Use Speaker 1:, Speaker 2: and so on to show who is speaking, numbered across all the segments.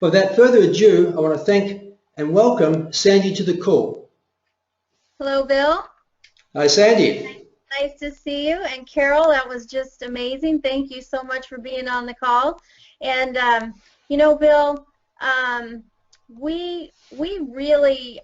Speaker 1: But without further ado, I want to thank and welcome Sandy to the call.
Speaker 2: Hello, Bill.
Speaker 1: Hi, Sandy.
Speaker 2: Nice to see you. And Carol, that was just amazing. Thank you so much for being on the call. And Bill, um, we really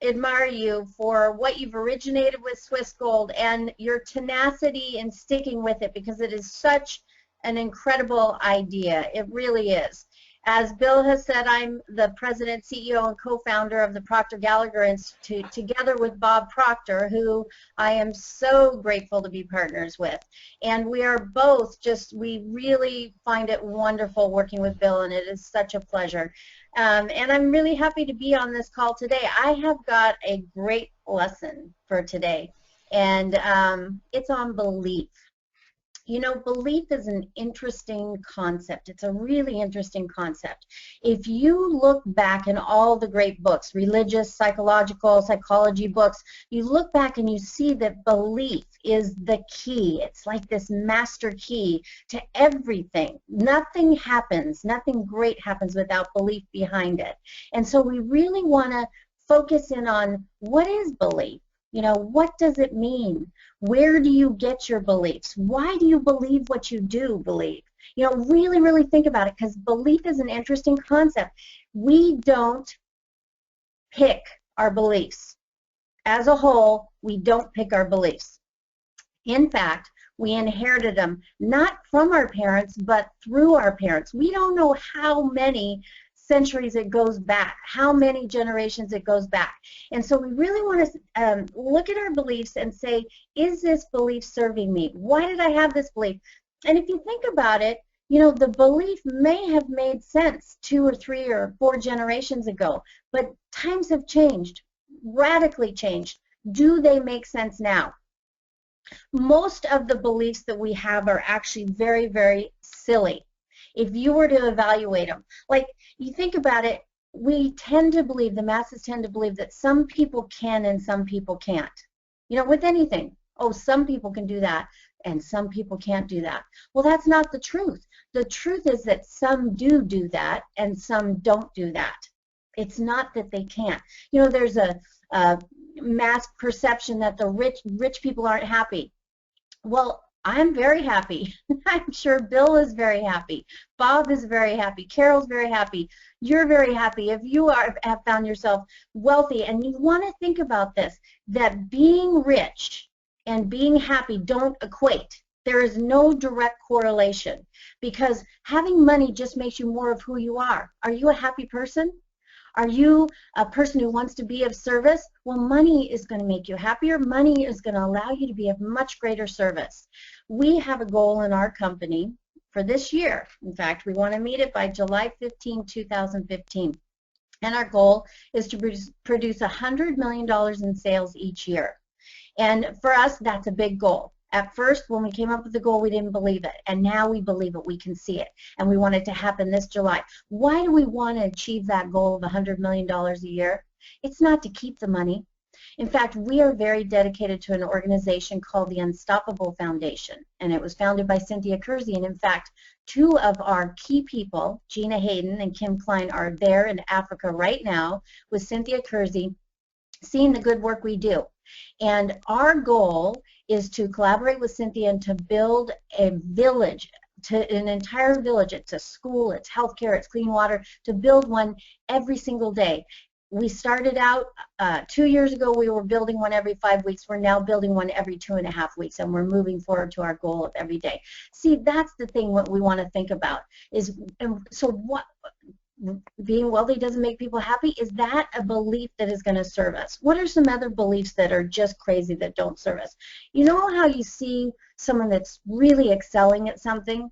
Speaker 2: admire you for what you've originated with Swiss Gold and your tenacity in sticking with it, because it is such an incredible idea. It really is. As Bill has said, I'm the president, CEO, and co-founder of the Proctor Gallagher Institute, together with Bob Proctor, who I am so grateful to be partners with. And we are both we really find it wonderful working with Bill, and it is such a pleasure. And I'm really happy to be on this call today. I have got a great lesson for today, and it's on belief. You know, belief is an interesting concept. It's a really interesting concept. If you look back in all the great books, religious, psychological, psychology books, you look back and you see that belief is the key. It's like this master key to everything. Nothing happens, nothing great happens without belief behind it. And so we really want to focus in on what is belief? You know, what does it mean? Where do you get your beliefs? Why do you believe what you do believe? You know, really, really think about it, because belief is an interesting concept. We don't pick our beliefs. As a whole, we don't pick our beliefs. In fact, we inherited them not from our parents, but through our parents. We don't know how many centuries it goes back, how many generations it goes back. And so we really want to look at our beliefs and say, is this belief serving me? Why did I have this belief? And if you think about it, you know, the belief may have made sense 2 or 3 or 4 generations ago, but times have changed, radically changed. Do they make sense now? Most of the beliefs that we have are actually very, very silly. If you were to evaluate them, like you think about it, we tend to believe, the masses tend to believe that some people can and some people can't. You know, with anything. Oh, some people can do that and some people can't do that. Well, that's not the truth. The truth is that some do that and some don't do that. It's not that they can't. You know, there's a mass perception that the rich people aren't happy. Well, I'm very happy. I'm sure Bill is very happy. Bob is very happy. Carol's very happy. You're very happy if you have found yourself wealthy. And you want to think about this, that being rich and being happy don't equate. There is no direct correlation, because having money just makes you more of who you are. Are you a happy person? Are you a person who wants to be of service? Well, money is going to make you happier. Money is going to allow you to be of much greater service. We have a goal in our company for this year. In fact, we want to meet it by July 15, 2015. And our goal is to produce $100 million in sales each year. And for us, that's a big goal. At first, when we came up with the goal, we didn't believe it, and now we believe it. We can see it, and we want it to happen this July. Why do we want to achieve that goal of $100 million a year? It's not to keep the money. In fact, we are very dedicated to an organization called the Unstoppable Foundation, and it was founded by Cynthia Kersey. And in fact, 2 of our key people, Gina Hayden and Kim Klein, are there in Africa right now with Cynthia Kersey, seeing the good work we do. And our goal is to collaborate with Cynthia and to build a village, an entire village. It's a school, it's healthcare, it's clean water, to build one every single day. We started out 2 years ago, we were building one every 5 weeks. We're now building one every 2.5 weeks, and we're moving forward to our goal of every day. See, that's the thing what we want to think about is, so what, being wealthy doesn't make people happy? Is that a belief that is going to serve us? What are some other beliefs that are just crazy that don't serve us? You know how you see someone that's really excelling at something,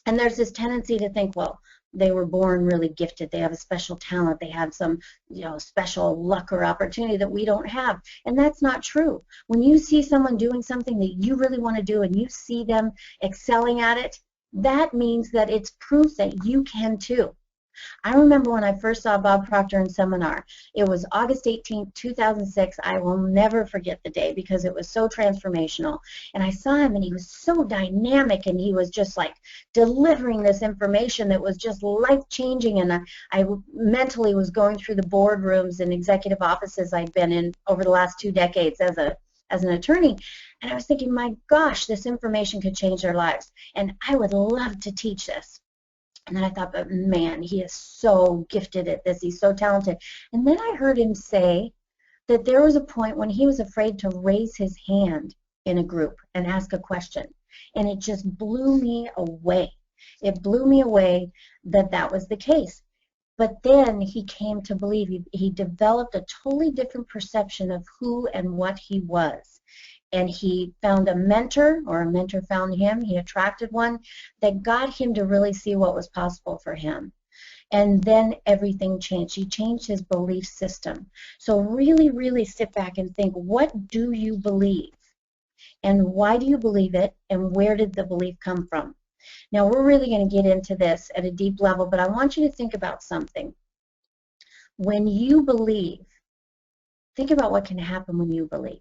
Speaker 2: and there's this tendency to think, well, they were born really gifted, they have a special talent, they have some, you know, special luck or opportunity that we don't have. And that's not true. When you see someone doing something that you really want to do and you see them excelling at it, that means that it's proof that you can too. I remember when I first saw Bob Proctor in seminar. It was August 18th, 2006. I will never forget the day because it was so transformational. And I saw him, and he was so dynamic, and he was just like delivering this information that was just life-changing. And I mentally was going through the boardrooms and executive offices I'd been in over the last 2 decades as an attorney, and I was thinking, my gosh, this information could change their lives, and I would love to teach this. And then I thought, but man, he is so gifted at this. He's so talented. And then I heard him say that there was a point when he was afraid to raise his hand in a group and ask a question. And it just blew me away. It blew me away that that was the case. But then he came to believe, he developed a totally different perception of who and what he was. And he found a mentor, or a mentor found him. He attracted one that got him to really see what was possible for him. And then everything changed. He changed his belief system. So really, really sit back and think, what do you believe? And why do you believe it? And where did the belief come from? Now, we're really going to get into this at a deep level, but I want you to think about something. When you believe, think about what can happen when you believe.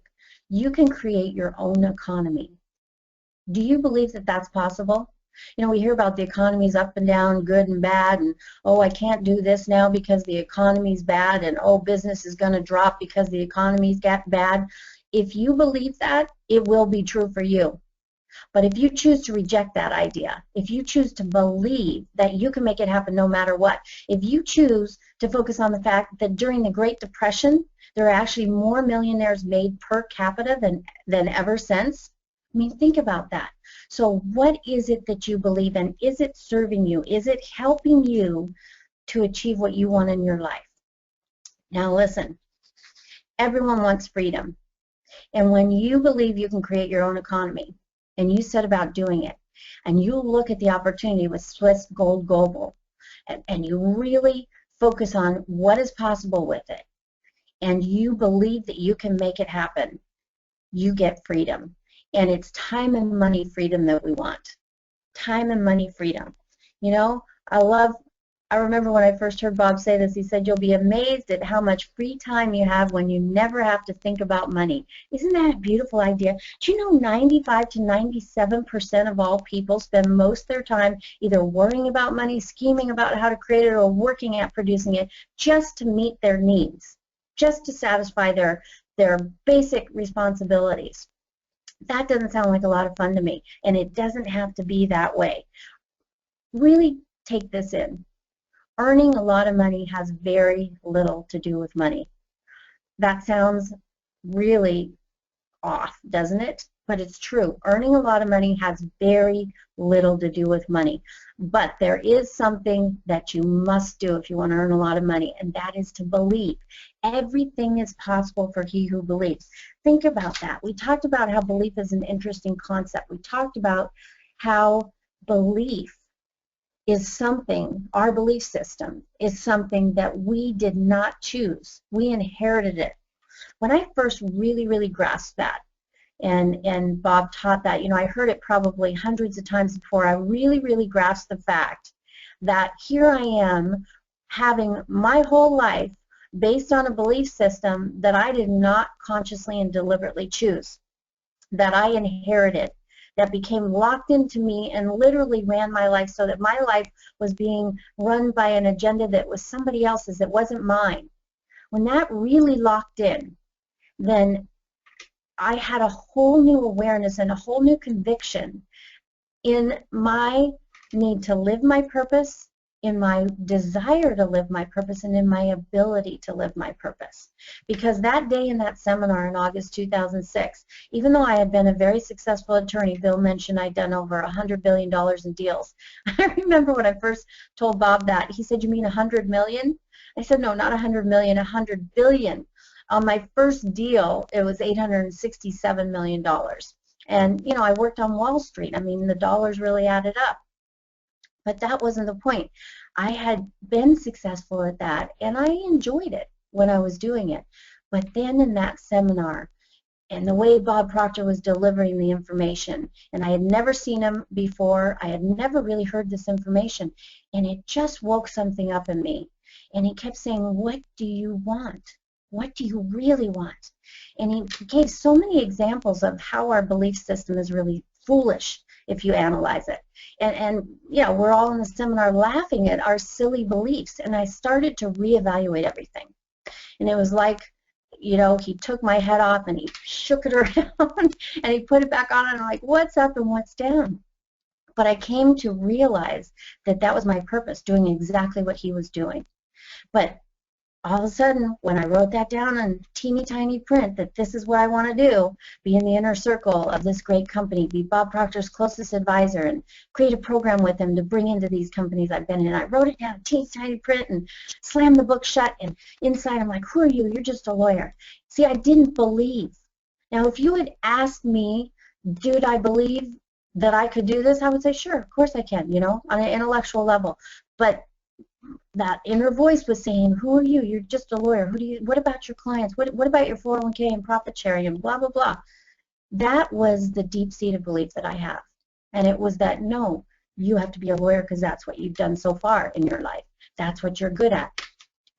Speaker 2: You can create your own economy. Do you believe that that's possible? You know, we hear about the economy's up and down, good and bad, and oh, I can't do this now because the economy's bad, and oh, business is going to drop because the economy's got bad. If you believe that, it will be true for you. But if you choose to reject that idea, if you choose to believe that you can make it happen no matter what, if you choose to focus on the fact that during the Great Depression, there are actually more millionaires made per capita than ever since, I mean, think about that. So what is it that you believe in? Is it serving you? Is it helping you to achieve what you want in your life? Now listen, everyone wants freedom. And when you believe you can create your own economy, and you set about doing it, and you look at the opportunity with Swiss Gold Global, and you really focus on what is possible with it, and you believe that you can make it happen, you get freedom. And it's time and money freedom that we want. Time and money freedom. You know, I remember when I first heard Bob say this, he said, you'll be amazed at how much free time you have when you never have to think about money. Isn't that a beautiful idea? Do you know 95 to 97% of all people spend most of their time either worrying about money, scheming about how to create it, or working at producing it just to meet their needs, just to satisfy their basic responsibilities. That doesn't sound like a lot of fun to me, and it doesn't have to be that way. Really take this in. Earning a lot of money has very little to do with money. That sounds really off, doesn't it? But it's true. Earning a lot of money has very little to do with money. But there is something that you must do if you want to earn a lot of money, and that is to believe. Everything is possible for he who believes. Think about that. We talked about how belief is an interesting concept. We talked about how belief is something, our belief system is something that we did not choose. We inherited it. When I first really grasped that, and Bob taught that, you know, I heard it probably hundreds of times before I really grasped the fact that here I am having my whole life based on a belief system that I did not consciously and deliberately choose, that I inherited, that became locked into me and literally ran my life, so that my life was being run by an agenda that was somebody else's, that wasn't mine. When that really locked in, then I had a whole new awareness and a whole new conviction in my need to live my purpose, in my desire to live my purpose, and in my ability to live my purpose. Because that day in that seminar in August 2006, even though I had been a very successful attorney, Bill mentioned I'd done over $100 billion in deals. I remember when I first told Bob that, he said, you mean 100 million? I said, no, not 100 million, 100 billion. On my first deal, it was $867 million. And, you know, I worked on Wall Street. I mean, the dollars really added up. But that wasn't the point. I had been successful at that, and I enjoyed it when I was doing it. But then in that seminar, and the way Bob Proctor was delivering the information. And I had never seen him before. I had never really heard this information. And it just woke something up in me. And he kept saying, what do you want? What do you really want? And he gave so many examples of how our belief system is really foolish if you analyze it. And yeah, we're all in the seminar laughing at our silly beliefs. And I started to reevaluate everything. And it was like, you know, he took my head off and he shook it around and he put it back on, and I'm like, what's up and what's down? But I came to realize that that was my purpose, doing exactly what he was doing. But all of a sudden, when I wrote that down in teeny tiny print, that this is what I want to do, be in the inner circle of this great company, be Bob Proctor's closest advisor, and create a program with him to bring into these companies I've been in. I wrote it down in teeny tiny print and slammed the book shut, and inside I'm like, who are you? You're just a lawyer. See, I didn't believe. Now, if you had asked me, did I believe that I could do this, I would say, sure, of course I can, you know, on an intellectual level. But that inner voice was saying, who are you? You're just a lawyer. What about your clients? What about your 401k and profit sharing and blah, blah, blah? That was the deep-seated belief that I have. And it was that, no, you have to be a lawyer because that's what you've done so far in your life. That's what you're good at.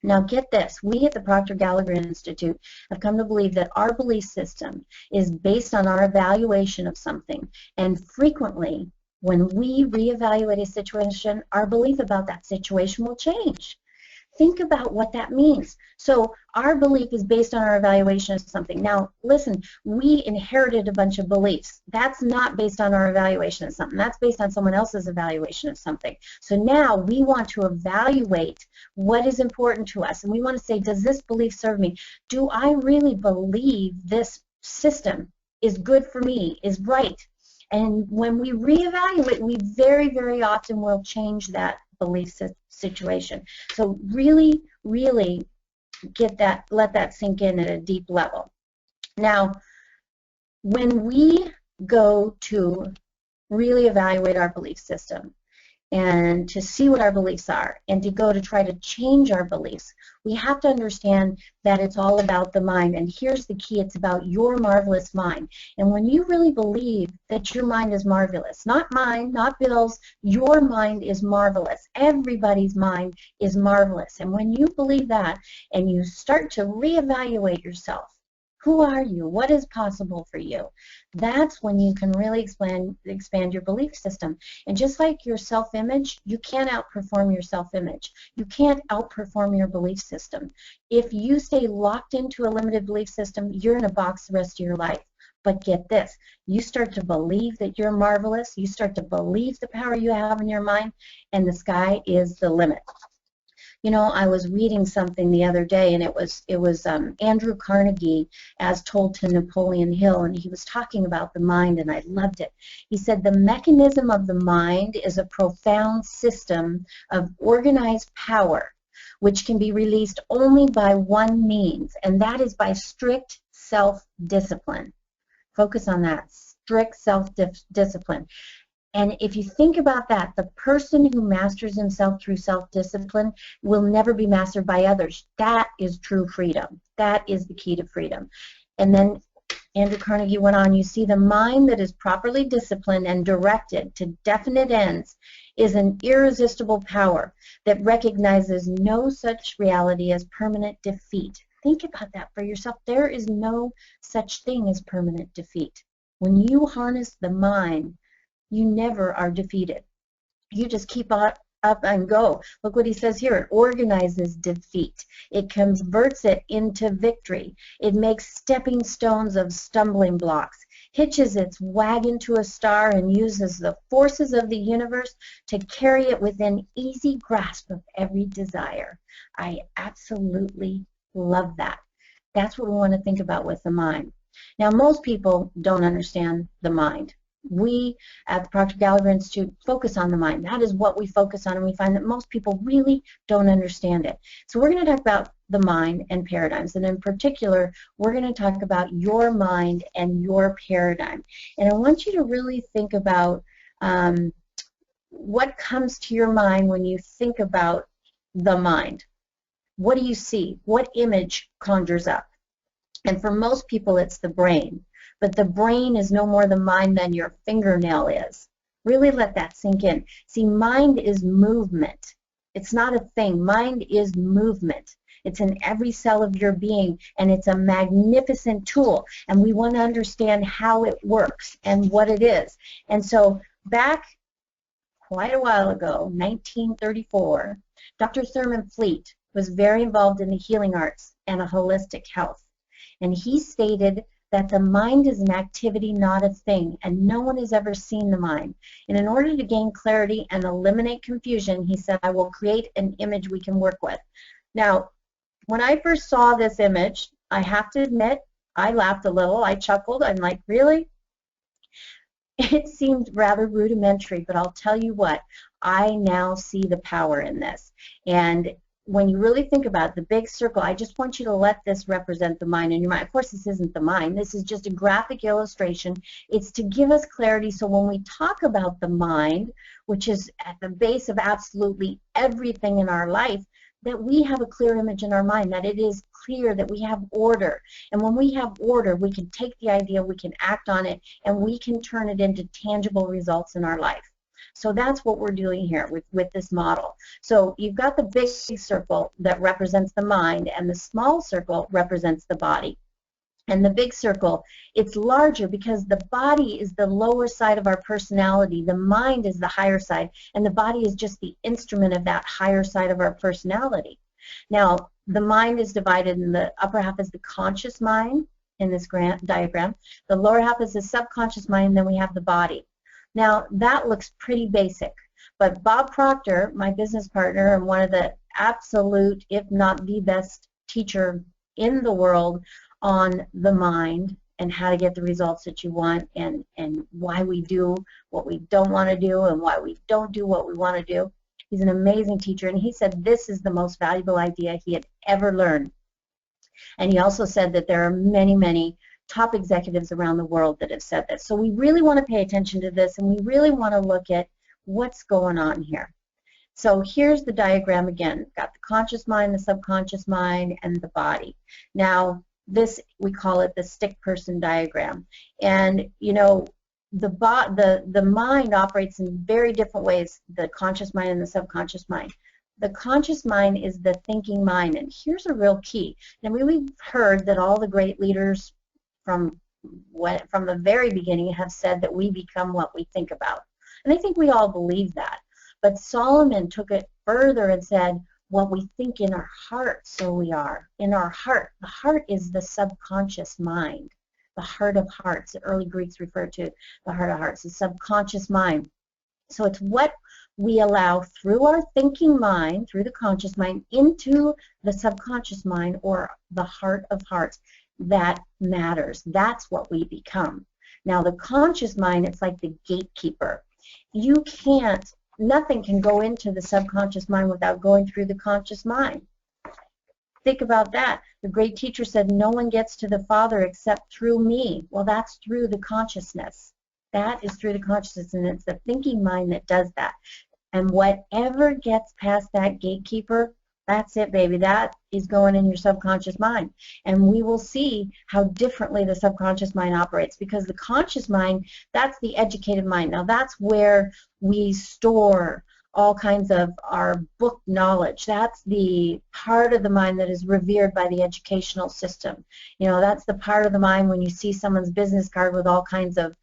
Speaker 2: Now get this, we at the Proctor Gallagher Institute have come to believe that our belief system is based on our evaluation of something, and frequently when we reevaluate a situation, our belief about that situation will change. Think about what that means. So our belief is based on our evaluation of something. Now, listen, we inherited a bunch of beliefs. That's not based on our evaluation of something. That's based on someone else's evaluation of something. So now we want to evaluate what is important to us. And we want to say, does this belief serve me? Do I really believe this system is good for me, is right? And when we reevaluate, we very, very often will change that belief situation. So really, really let that sink in at a deep level. Now, when we go to really evaluate our belief system and to see what our beliefs are and to go to try to change our beliefs, we have to understand that it's all about the mind. And here's the key, it's about your marvelous mind. And when you really believe that your mind is marvelous, not mine, not Bill's, your mind is marvelous. Everybody's mind is marvelous. And when you believe that and you start to reevaluate yourself, who are you? What is possible for you? That's when you can really expand your belief system. And just like your self-image, you can't outperform your self-image. You can't outperform your belief system. If you stay locked into a limited belief system, you're in a box the rest of your life. But get this, you start to believe that you're marvelous, you start to believe the power you have in your mind, and the sky is the limit. You know, I was reading something the other day, and it was Andrew Carnegie as told to Napoleon Hill, and he was talking about the mind, and I loved it. He said, the mechanism of the mind is a profound system of organized power which can be released only by one means, and that is by strict self-discipline. Focus on that, strict self-discipline. And if you think about that, the person who masters himself through self-discipline will never be mastered by others. That is true freedom. That is the key to freedom. And then Andrew Carnegie went on, you see, the mind that is properly disciplined and directed to definite ends is an irresistible power that recognizes no such reality as permanent defeat. Think about that for yourself. There is no such thing as permanent defeat. When you harness the mind, you never are defeated. You just keep up and go. Look what he says here. It organizes defeat. It converts it into victory. It makes stepping stones of stumbling blocks, hitches its wagon to a star, and uses the forces of the universe to carry it within easy grasp of every desire. I absolutely love that. That's what we want to think about with the mind. Now, most people don't understand the mind. We at the Proctor Gallagher Institute focus on the mind. That is what we focus on, and we find that most people really don't understand it. So we're going to talk about the mind and paradigms, and in particular, we're going to talk about your mind and your paradigm. And I want you to really think about what comes to your mind when you think about the mind. What do you see? What image conjures up? And for most people, it's the brain. But the brain is no more the mind than your fingernail is. Really let that sink in. See, mind is movement. It's not a thing. Mind is movement. It's in every cell of your being, and it's a magnificent tool. And we want to understand how it works and what it is. And so back quite a while ago, 1934, Dr. Thurman Fleet was very involved in the healing arts and a holistic health. And he stated that the mind is an activity, not a thing, and no one has ever seen the mind. And in order to gain clarity and eliminate confusion, he said, I will create an image we can work with. Now, when I first saw this image, I have to admit, I laughed a little, I chuckled, I'm like, really? It seemed rather rudimentary, but I'll tell you what, I now see the power in this. And when you really think about the big circle, I just want you to let this represent the mind in your mind. Of course, this isn't the mind. This is just a graphic illustration. It's to give us clarity so when we talk about the mind, which is at the base of absolutely everything in our life, that we have a clear image in our mind, that it is clear that we have order. And when we have order, we can take the idea, we can act on it, and we can turn it into tangible results in our life. So that's what we're doing here with this model. So you've got the big circle that represents the mind, and the small circle represents the body. And the big circle, it's larger because the body is the lower side of our personality, the mind is the higher side, and the body is just the instrument of that higher side of our personality. Now, the mind is divided, in the upper half is the conscious mind in this diagram, the lower half is the subconscious mind, and then we have the body. Now, that looks pretty basic, but Bob Proctor, my business partner and one of the absolute, if not the best teacher in the world on the mind and how to get the results that you want, and why we do what we don't want to do and why we don't do what we want to do. He's an amazing teacher, and he said this is the most valuable idea he had ever learned. And he also said that there are many, many top executives around the world that have said this. So we really want to pay attention to this, and we really want to look at what's going on here. So here's the diagram again. We've got the conscious mind, the subconscious mind, and the body. Now, this, we call it the stick person diagram. And, you know, the mind operates in very different ways, the conscious mind and the subconscious mind. The conscious mind is the thinking mind, and here's a real key. Now, we've heard that all the great leaders from the very beginning have said that we become what we think about. And I think we all believe that. But Solomon took it further and said, what we think in our heart, so we are. In our heart. The heart is the subconscious mind. The heart of hearts. The early Greeks referred to the heart of hearts, the subconscious mind. So it's what we allow through our thinking mind, through the conscious mind, into the subconscious mind, or the heart of hearts. That matters. That's what we become. Now, the conscious mind, it's like the gatekeeper. You can't, nothing can go into the subconscious mind without going through the conscious mind. Think about that. The great teacher said, no one gets to the Father except through me. Well, that's through the consciousness. That is through the consciousness, and it's the thinking mind that does that. And whatever gets past that gatekeeper, that's it, baby. That is going in your subconscious mind. And we will see how differently the subconscious mind operates, because the conscious mind, that's the educated mind. Now, that's where we store all kinds of our book knowledge. That's the part of the mind that is revered by the educational system. You know, that's the part of the mind when you see someone's business card with all kinds of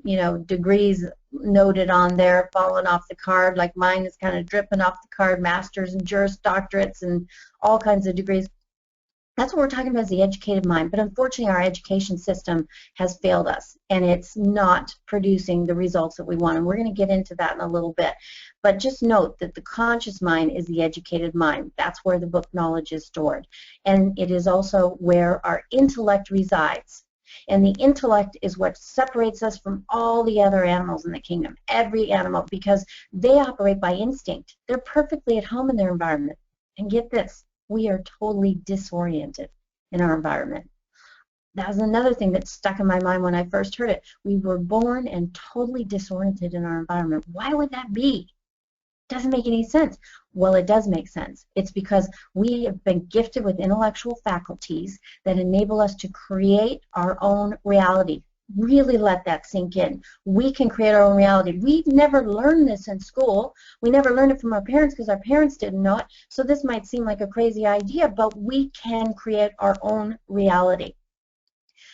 Speaker 2: you know, degrees noted on there, falling off the card, like mine is kind of dripping off the card, masters and juris doctorates and all kinds of degrees. That's what we're talking about, is the educated mind. But unfortunately, our education system has failed us, and it's not producing the results that we want. And we're going to get into that in a little bit. But just note that the conscious mind is the educated mind. That's where the book knowledge is stored. And it is also where our intellect resides. And the intellect is what separates us from all the other animals in the kingdom, every animal, because they operate by instinct. They're perfectly at home in their environment. And get this, we are totally disoriented in our environment. That was another thing that stuck in my mind when I first heard it. We were born and totally disoriented in our environment. Why would that be?
Speaker 3: Doesn't make any sense. Well, it does make sense. It's because we have been gifted with intellectual faculties that enable us to create our own reality. Really let that sink in. We can create our own reality. We've never learned this in school. We never learned it from our parents because our parents didn't know it. So this might seem like a crazy idea, but we can create our own reality.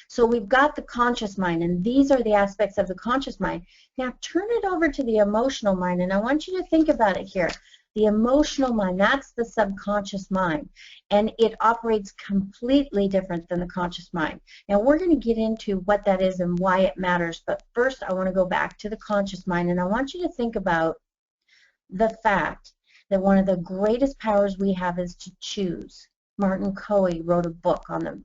Speaker 3: So we've got the conscious mind, and these are the aspects of the conscious mind. Now turn it over to the emotional mind, and I want you to think about it here. The emotional mind, that's the subconscious mind, and it operates completely different than the conscious mind. Now we're going to get into what that is and why it matters, but first I want to go back to the conscious mind, and I want you to think about the fact that one of the greatest powers we have is to choose. Martin Coe wrote a book on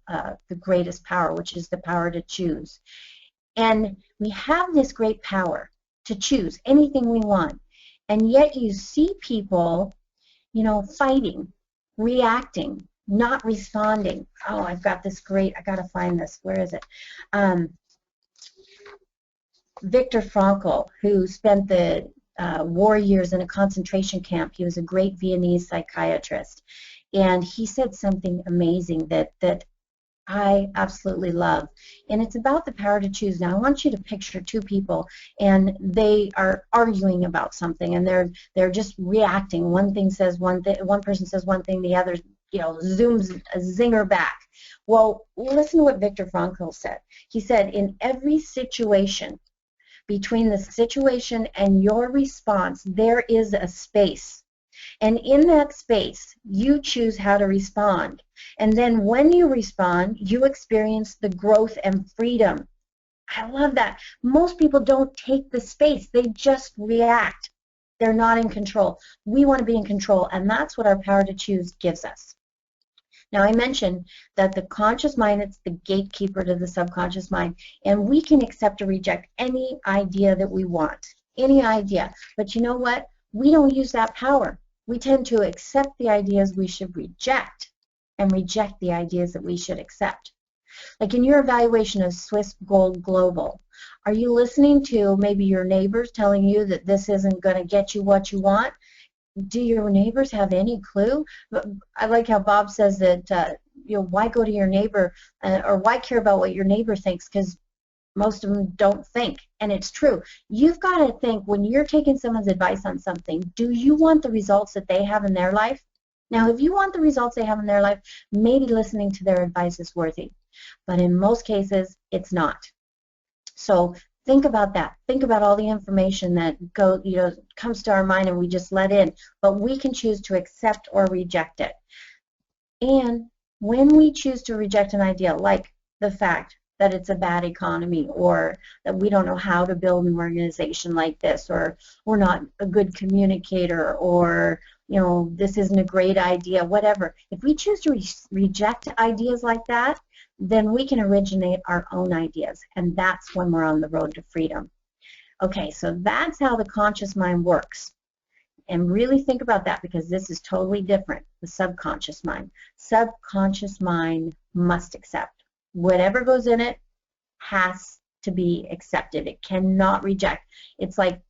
Speaker 3: the greatest power, which is the power to choose. And we have this great power to choose anything we want. And yet you see people, you know, fighting, reacting, not responding. Oh, I've got this great, I got to find this. Where is it? Viktor Frankl, who spent the war years in a concentration camp. He was a great Viennese psychiatrist. And he said something amazing that I absolutely love. And it's about the power to choose. Now I want you to picture two people, and they are arguing about something, and they're just reacting. One thing says one thing, one person says one thing, the other, you know, zooms a zinger back. Well, listen to what Viktor Frankl said. He said, in every situation, between the situation and your response, there is a space. And in that space, you choose how to respond. And then when you respond, you experience the growth and freedom. I love that. Most people don't take the space. They just react. They're not in control. We want to be in control, and that's what our power to choose gives us. Now, I mentioned that the conscious mind, it's the gatekeeper to the subconscious mind, and we can accept or reject any idea that we want, any idea. But you know what? We don't use that power. We tend to accept the ideas we should reject and reject the ideas that we should accept. Like in your evaluation of Swiss Gold Global, are you listening to maybe your neighbors telling you that this isn't going to get you what you want? Do your neighbors have any clue? I like how Bob says that, you know, why go to your neighbor or why care about what your neighbor thinks, because most of them don't think, and it's true. You've got to think when you're taking someone's advice on something, do you want the results that they have in their life? Now, if you want the results they have in their life, maybe listening to their advice is worthy, but in most cases, it's not. So think about that. Think about all the information that comes to our mind and we just let in, but we can choose to accept or reject it. And when we choose to reject an idea, like the fact that it's a bad economy, or that we don't know how to build an organization like this, or we're not a good communicator, or, you know, this isn't a great idea, whatever. If we choose to reject ideas like that, then we can originate our own ideas, and that's when we're on the road to freedom. Okay, so that's how the conscious mind works. And really think about that, because this is totally different, the subconscious mind. Subconscious mind must accept. Whatever goes in it has to be accepted. It cannot reject. It's like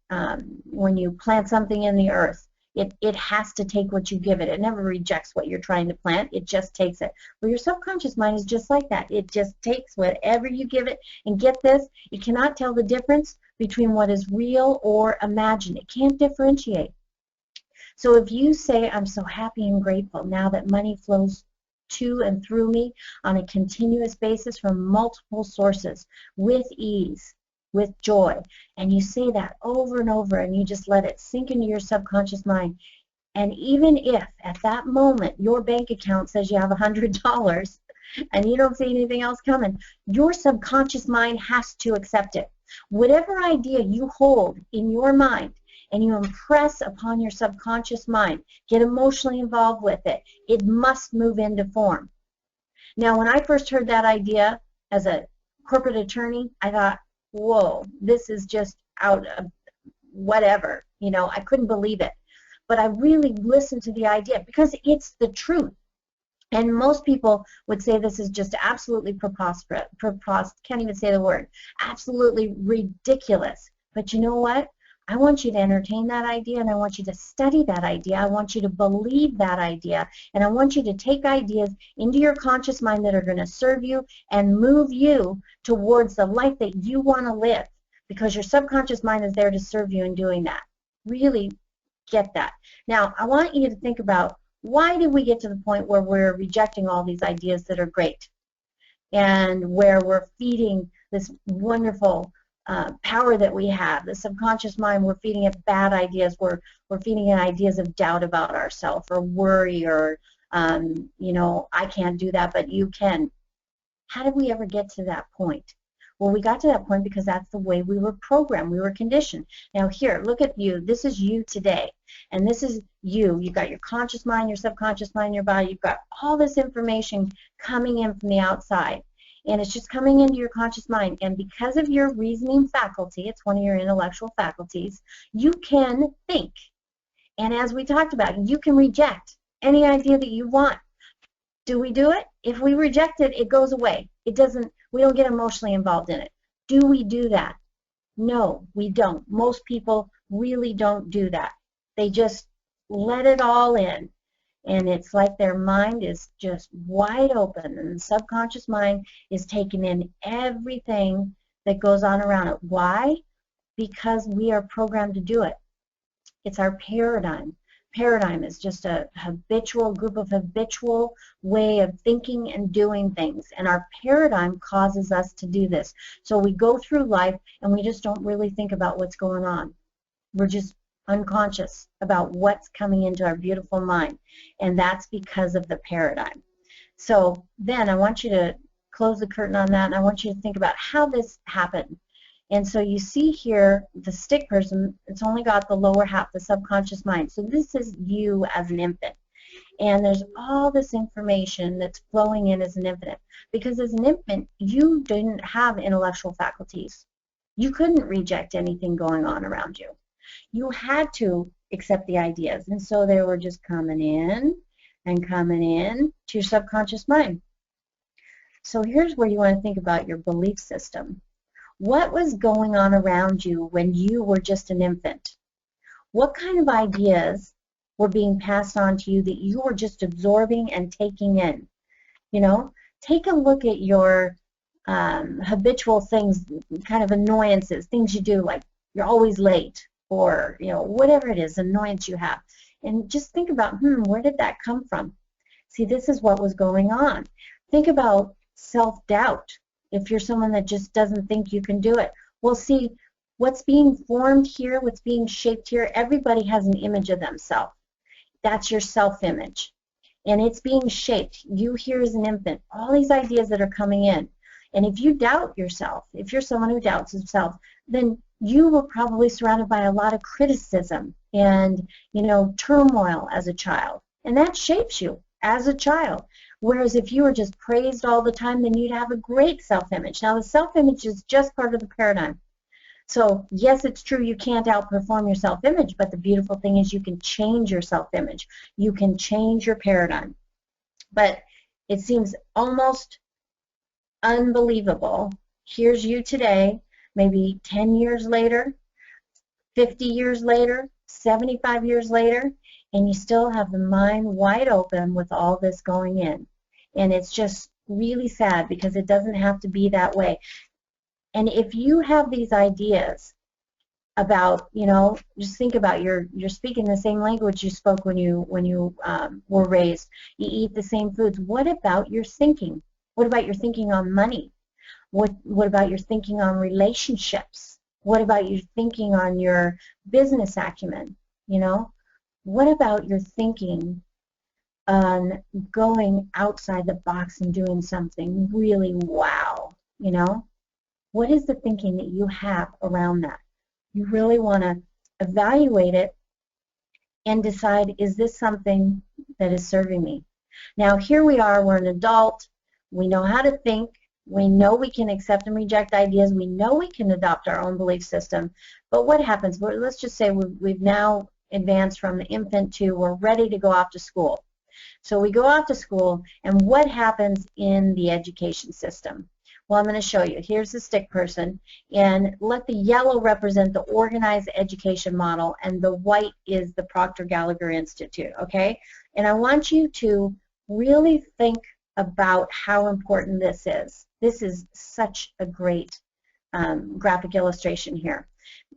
Speaker 3: when you plant something in the earth, it has to take what you give it. It never rejects what you're trying to plant. It just takes it. Well, your subconscious mind is just like that. It just takes whatever you give it. And get this, it cannot tell the difference between what is real or imagined. It can't differentiate. So if you say, I'm so happy and grateful now that money flows to and through me on a continuous basis from multiple sources with ease, with joy, and you say that over and over, and you just let it sink into your subconscious mind, and even if at that moment your bank account says you have $100 and you don't see anything else coming, your subconscious mind has to accept it. Whatever idea you hold in your mind and you impress upon your subconscious mind, get emotionally involved with it, it must move into form. Now, when I first heard that idea as a corporate attorney, I thought, whoa, this is just out of whatever. You know, I couldn't believe it. But I really listened to the idea because it's the truth. And most people would say this is just absolutely preposterous, can't even say the word, absolutely ridiculous. But you know what? I want you to entertain that idea, and I want you to study that idea. I want you to believe that idea, and I want you to take ideas into your conscious mind that are going to serve you and move you towards the life that you want to live, because your subconscious mind is there to serve you in doing that. Really get that. Now, I want you to think about, why did we get to the point where we're rejecting all these ideas that are great, and where we're feeding this wonderful power that we have, the subconscious mind? We're feeding it bad ideas. We're feeding it ideas of doubt about ourselves, or worry, or you know, I can't do that, but you can. How did we ever get to that point? Well, we got to that point because that's the way we were programmed. We were conditioned. Now here, look at you. This is you today. And this is you. You've got your conscious mind, your subconscious mind, your body. You've got all this information coming in from the outside. And it's just coming into your conscious mind. And because of your reasoning faculty, it's one of your intellectual faculties, you can think. And as we talked about, you can reject any idea that you want. Do we do it? If we reject it, it goes away. It doesn't, we don't get emotionally involved in it. Do we do that? No, we don't. Most people really don't do that. They just let it all in. And it's like their mind is just wide open, and the subconscious mind is taking in everything that goes on around it. Why? Because we are programmed to do it. It's our paradigm. Paradigm is just a group of habitual way of thinking and doing things, and our paradigm causes us to do this. So we go through life and we just don't really think about what's going on. We're just unconscious about what's coming into our beautiful mind, and that's because of the paradigm. So then I want you to close the curtain on that, and I want you to think about how this happened. And so you see here, the stick person, it's only got the lower half, the subconscious mind. So this is you as an infant. And there's all this information that's flowing in as an infant. Because as an infant, you didn't have intellectual faculties. You couldn't reject anything going on around you. You had to accept the ideas. And so they were just coming in and coming in to your subconscious mind. So here's where you want to think about your belief system. What was going on around you when you were just an infant? What kind of ideas were being passed on to you that you were just absorbing and taking in? You know, take a look at your habitual things, kind of annoyances, things you do, like you're always late, or, you know, whatever it is, annoyance you have. And just think about, where did that come from? See, this is what was going on. Think about self-doubt. If you're someone that just doesn't think you can do it. Well, see, what's being formed here, what's being shaped here, everybody has an image of themselves. That's your self-image. And it's being shaped. You here as an infant, all these ideas that are coming in. And if you doubt yourself, if you're someone who doubts himself, then you were probably surrounded by a lot of criticism and, you know, turmoil as a child. And that shapes you as a child. Whereas if you were just praised all the time, then you'd have a great self-image. Now, the self-image is just part of the paradigm. So, yes, it's true you can't outperform your self-image, but the beautiful thing is you can change your self-image. You can change your paradigm. But it seems almost unbelievable. Here's you today, maybe 10 years later, 50 years later, 75 years later, and you still have the mind wide open with all this going in. And it's just really sad because it doesn't have to be that way. And if you have these ideas about, you know, just think about you're speaking the same language you spoke when you were raised. You eat the same foods. What about your thinking? What about your thinking on money? What about your thinking on relationships? What about your thinking on your business acumen? You know? What about your thinking on going outside the box and doing something really wow, you know? What is the thinking that you have around that? You really want to evaluate it and decide, is this something that is serving me? Now, here we are, we're an adult, we know how to think, we know we can accept and reject ideas, we know we can adopt our own belief system, but what happens? Well, let's just say we've now advanced from the infant to we're ready to go off to school. So we go off to school, and what happens in the education system? Well, I'm going to show you. Here's the stick person, and let the yellow represent the organized education model, and the white is the Proctor Gallagher Institute, okay? And I want you to really think about how important this is. This is such a great graphic illustration here.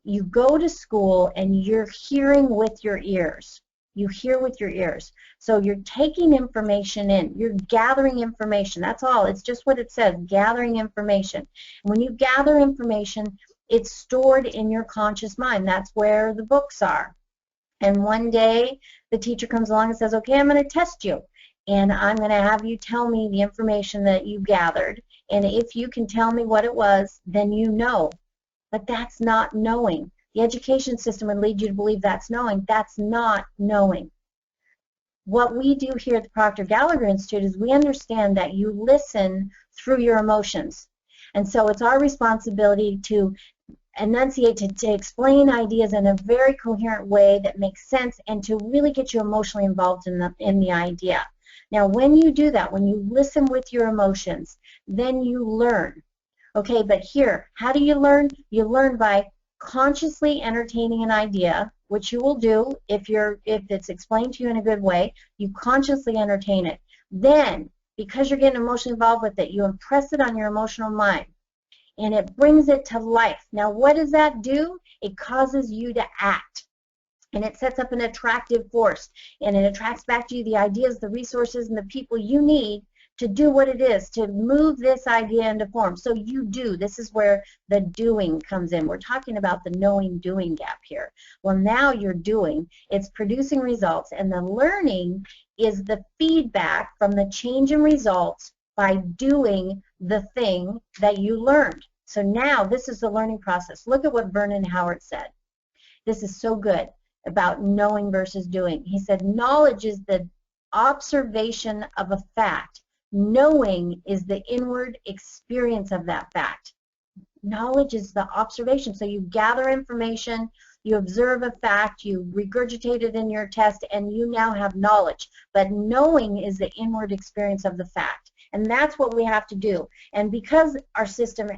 Speaker 3: You go to school and you're hearing with your ears. You hear with your ears. So you're taking information in. You're gathering information. That's all. It's just what it says, gathering information. When you gather information, it's stored in your conscious mind. That's where the books are. And one day, the teacher comes along and says, okay, I'm going to test you. And I'm going to have you tell me the information that you gathered. And if you can tell me what it was, then you know. But that's not knowing. The education system would lead you to believe that's knowing. That's not knowing. What we do here at the Proctor Gallagher Institute is we understand that you listen through your emotions. And so it's our responsibility to enunciate, to explain ideas in a very coherent way that makes sense and to really get you emotionally involved in the idea. Now, when you do that, when you listen with your emotions, then you learn. Okay, but here, how do you learn? You learn by consciously entertaining an idea, which you will do if it's explained to you in a good way. You consciously entertain it. Then, because you're getting emotionally involved with it, you impress it on your emotional mind, and it brings it to life. Now, what does that do? It causes you to act, and it sets up an attractive force, and it attracts back to you the ideas, the resources, and the people you need to do what it is, to move this idea into form. So you do. This is where the doing comes in. We're talking about the knowing-doing gap here. Well, now you're doing. It's producing results, and the learning is the feedback from the change in results by doing the thing that you learned. So now this is the learning process. Look at what Vernon Howard said. This is so good about knowing versus doing. He said, knowledge is the observation of a fact. Knowing is the inward experience of that fact. Knowledge is the observation. So you gather information, you observe a fact, you regurgitate it in your test, and you now have knowledge. But knowing is the inward experience of the fact. And that's what we have to do. And because our system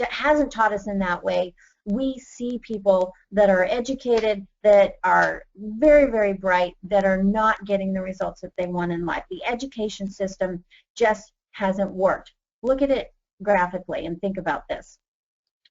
Speaker 3: hasn't taught us in that way, we see people that are educated, that are very, very bright, that are not getting the results that they want in life. The education system just hasn't worked. Look at it graphically and think about this.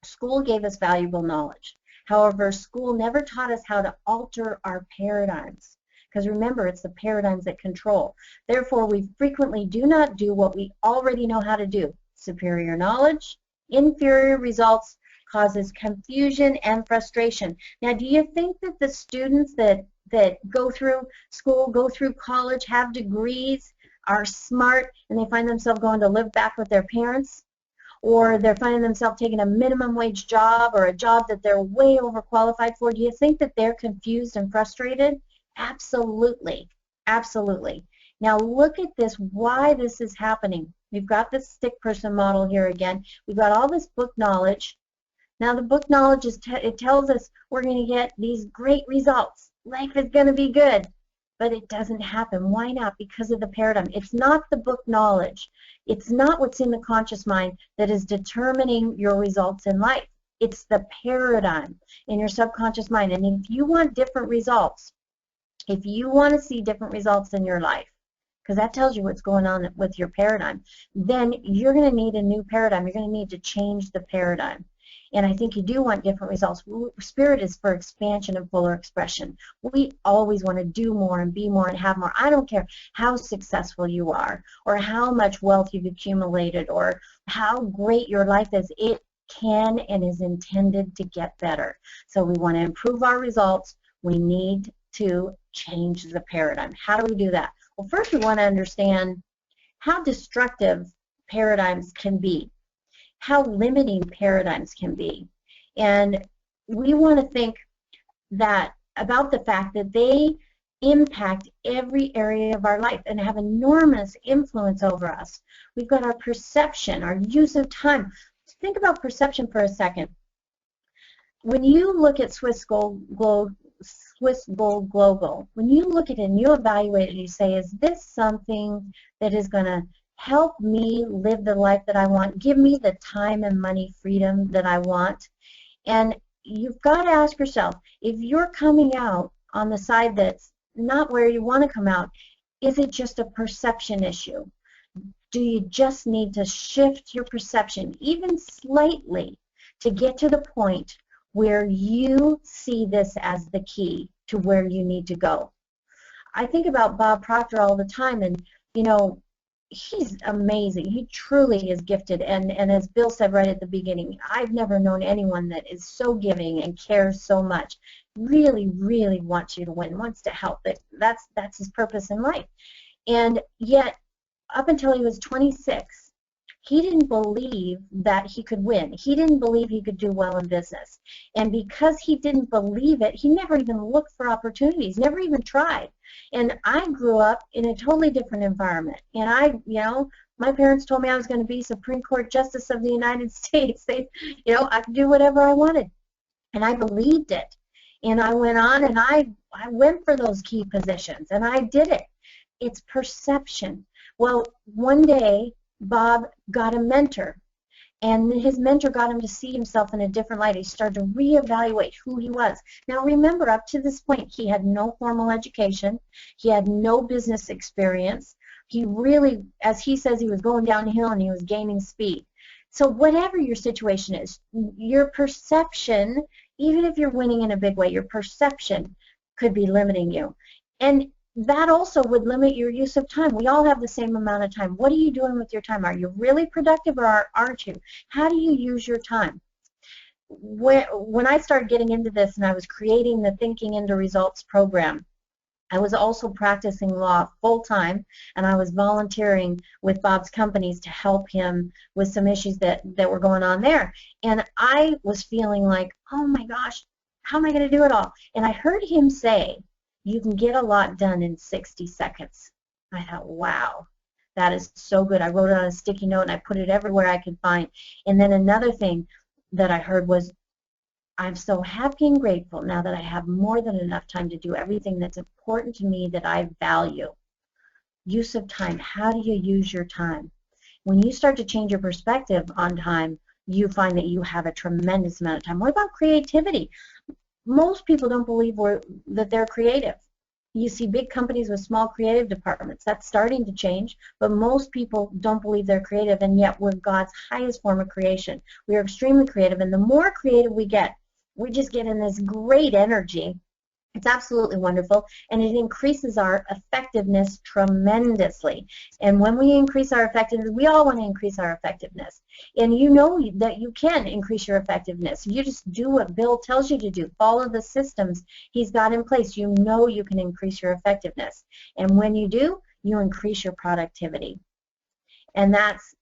Speaker 3: School gave us valuable knowledge. However, school never taught us how to alter our paradigms. Because remember, it's the paradigms that control. Therefore, we frequently do not do what we already know how to do. Superior knowledge, inferior results, causes confusion and frustration. Now, do you think that the students that go through school, go through college, have degrees, are smart, and they find themselves going to live back with their parents? Or they're finding themselves taking a minimum wage job or a job that they're way overqualified for? Do you think that they're confused and frustrated? Absolutely. Absolutely. Now look at this, why this is happening. We've got this stick person model here again. We've got all this book knowledge. Now the book knowledge, it tells us we're going to get these great results. Life is going to be good. But it doesn't happen. Why not? Because of the paradigm. It's not the book knowledge. It's not what's in the conscious mind that is determining your results in life. It's the paradigm in your subconscious mind. And if you want different results, if you want to see different results in your life, because that tells you what's going on with your paradigm, then you're going to need a new paradigm. You're going to need to change the paradigm. And I think you do want different results. Spirit is for expansion and fuller expression. We always want to do more and be more and have more. I don't care how successful you are or how much wealth you've accumulated or how great your life is. It can and is intended to get better. So we want to improve our results. We need to change the paradigm. How do we do that? Well, first we want to understand how destructive paradigms can be, how limiting paradigms can be. And we want to think that about the fact that they impact every area of our life and have enormous influence over us. We've got our perception, our use of time. Think about perception for a second. When you look at Swiss Gold Global, when you look at it and you evaluate it and you say, is this something that is going to help me live the life that I want, give me the time and money freedom that I want. And you've got to ask yourself, if you're coming out on the side that's not where you want to come out, is it just a perception issue? Do you just need to shift your perception even slightly to get to the point where you see this as the key to where you need to go? I think about Bob Proctor all the time, and you know, he's amazing. He truly is gifted, and as Bill said right at the beginning, I've never known anyone that is so giving and cares so much. Really, really wants you to win, wants to help. That's his purpose in life. And yet, up until he was 26, he didn't believe that he could win. He didn't believe he could do well in business. And because he didn't believe it, he never even looked for opportunities, never even tried. And I grew up in a totally different environment. And my parents told me I was going to be Supreme Court Justice of the United States. I could do whatever I wanted. And I believed it. And I went on and I went for those key positions, and I did it. It's perception. Well, one day, Bob got a mentor, and his mentor got him to see himself in a different light. He started to reevaluate who he was. Now remember, up to this point, he had no formal education. He had no business experience. He really, as he says, he was going downhill and he was gaining speed. So whatever your situation is, your perception, even if you're winning in a big way, your perception could be limiting you. And that also would limit your use of time. We all have the same amount of time. What are you doing with your time? Are you really productive or aren't you? How do you use your time? When I started getting into this and I was creating the Thinking into Results program, I was also practicing law full-time, and I was volunteering with Bob's companies to help him with some issues that were going on there. And I was feeling like, oh my gosh, how am I going to do it all? And I heard him say, you can get a lot done in 60 seconds. I thought, wow, that is so good. I wrote it on a sticky note and I put it everywhere I could find. And then another thing that I heard was, I'm so happy and grateful now that I have more than enough time to do everything that's important to me that I value. Use of time. How do you use your time? When you start to change your perspective on time, you find that you have a tremendous amount of time. What about creativity? Most people don't believe that they're creative. You see big companies with small creative departments. That's starting to change, but most people don't believe they're creative, and yet we're God's highest form of creation. We are extremely creative, and the more creative we get, we just get in this great energy. It's absolutely wonderful, and it increases our effectiveness tremendously. And when we increase our effectiveness, we all want to increase our effectiveness. And you know that you can increase your effectiveness. You just do what Bill tells you to do. Follow the systems he's got in place. You know you can increase your effectiveness. And when you do, you increase your productivity. And that's,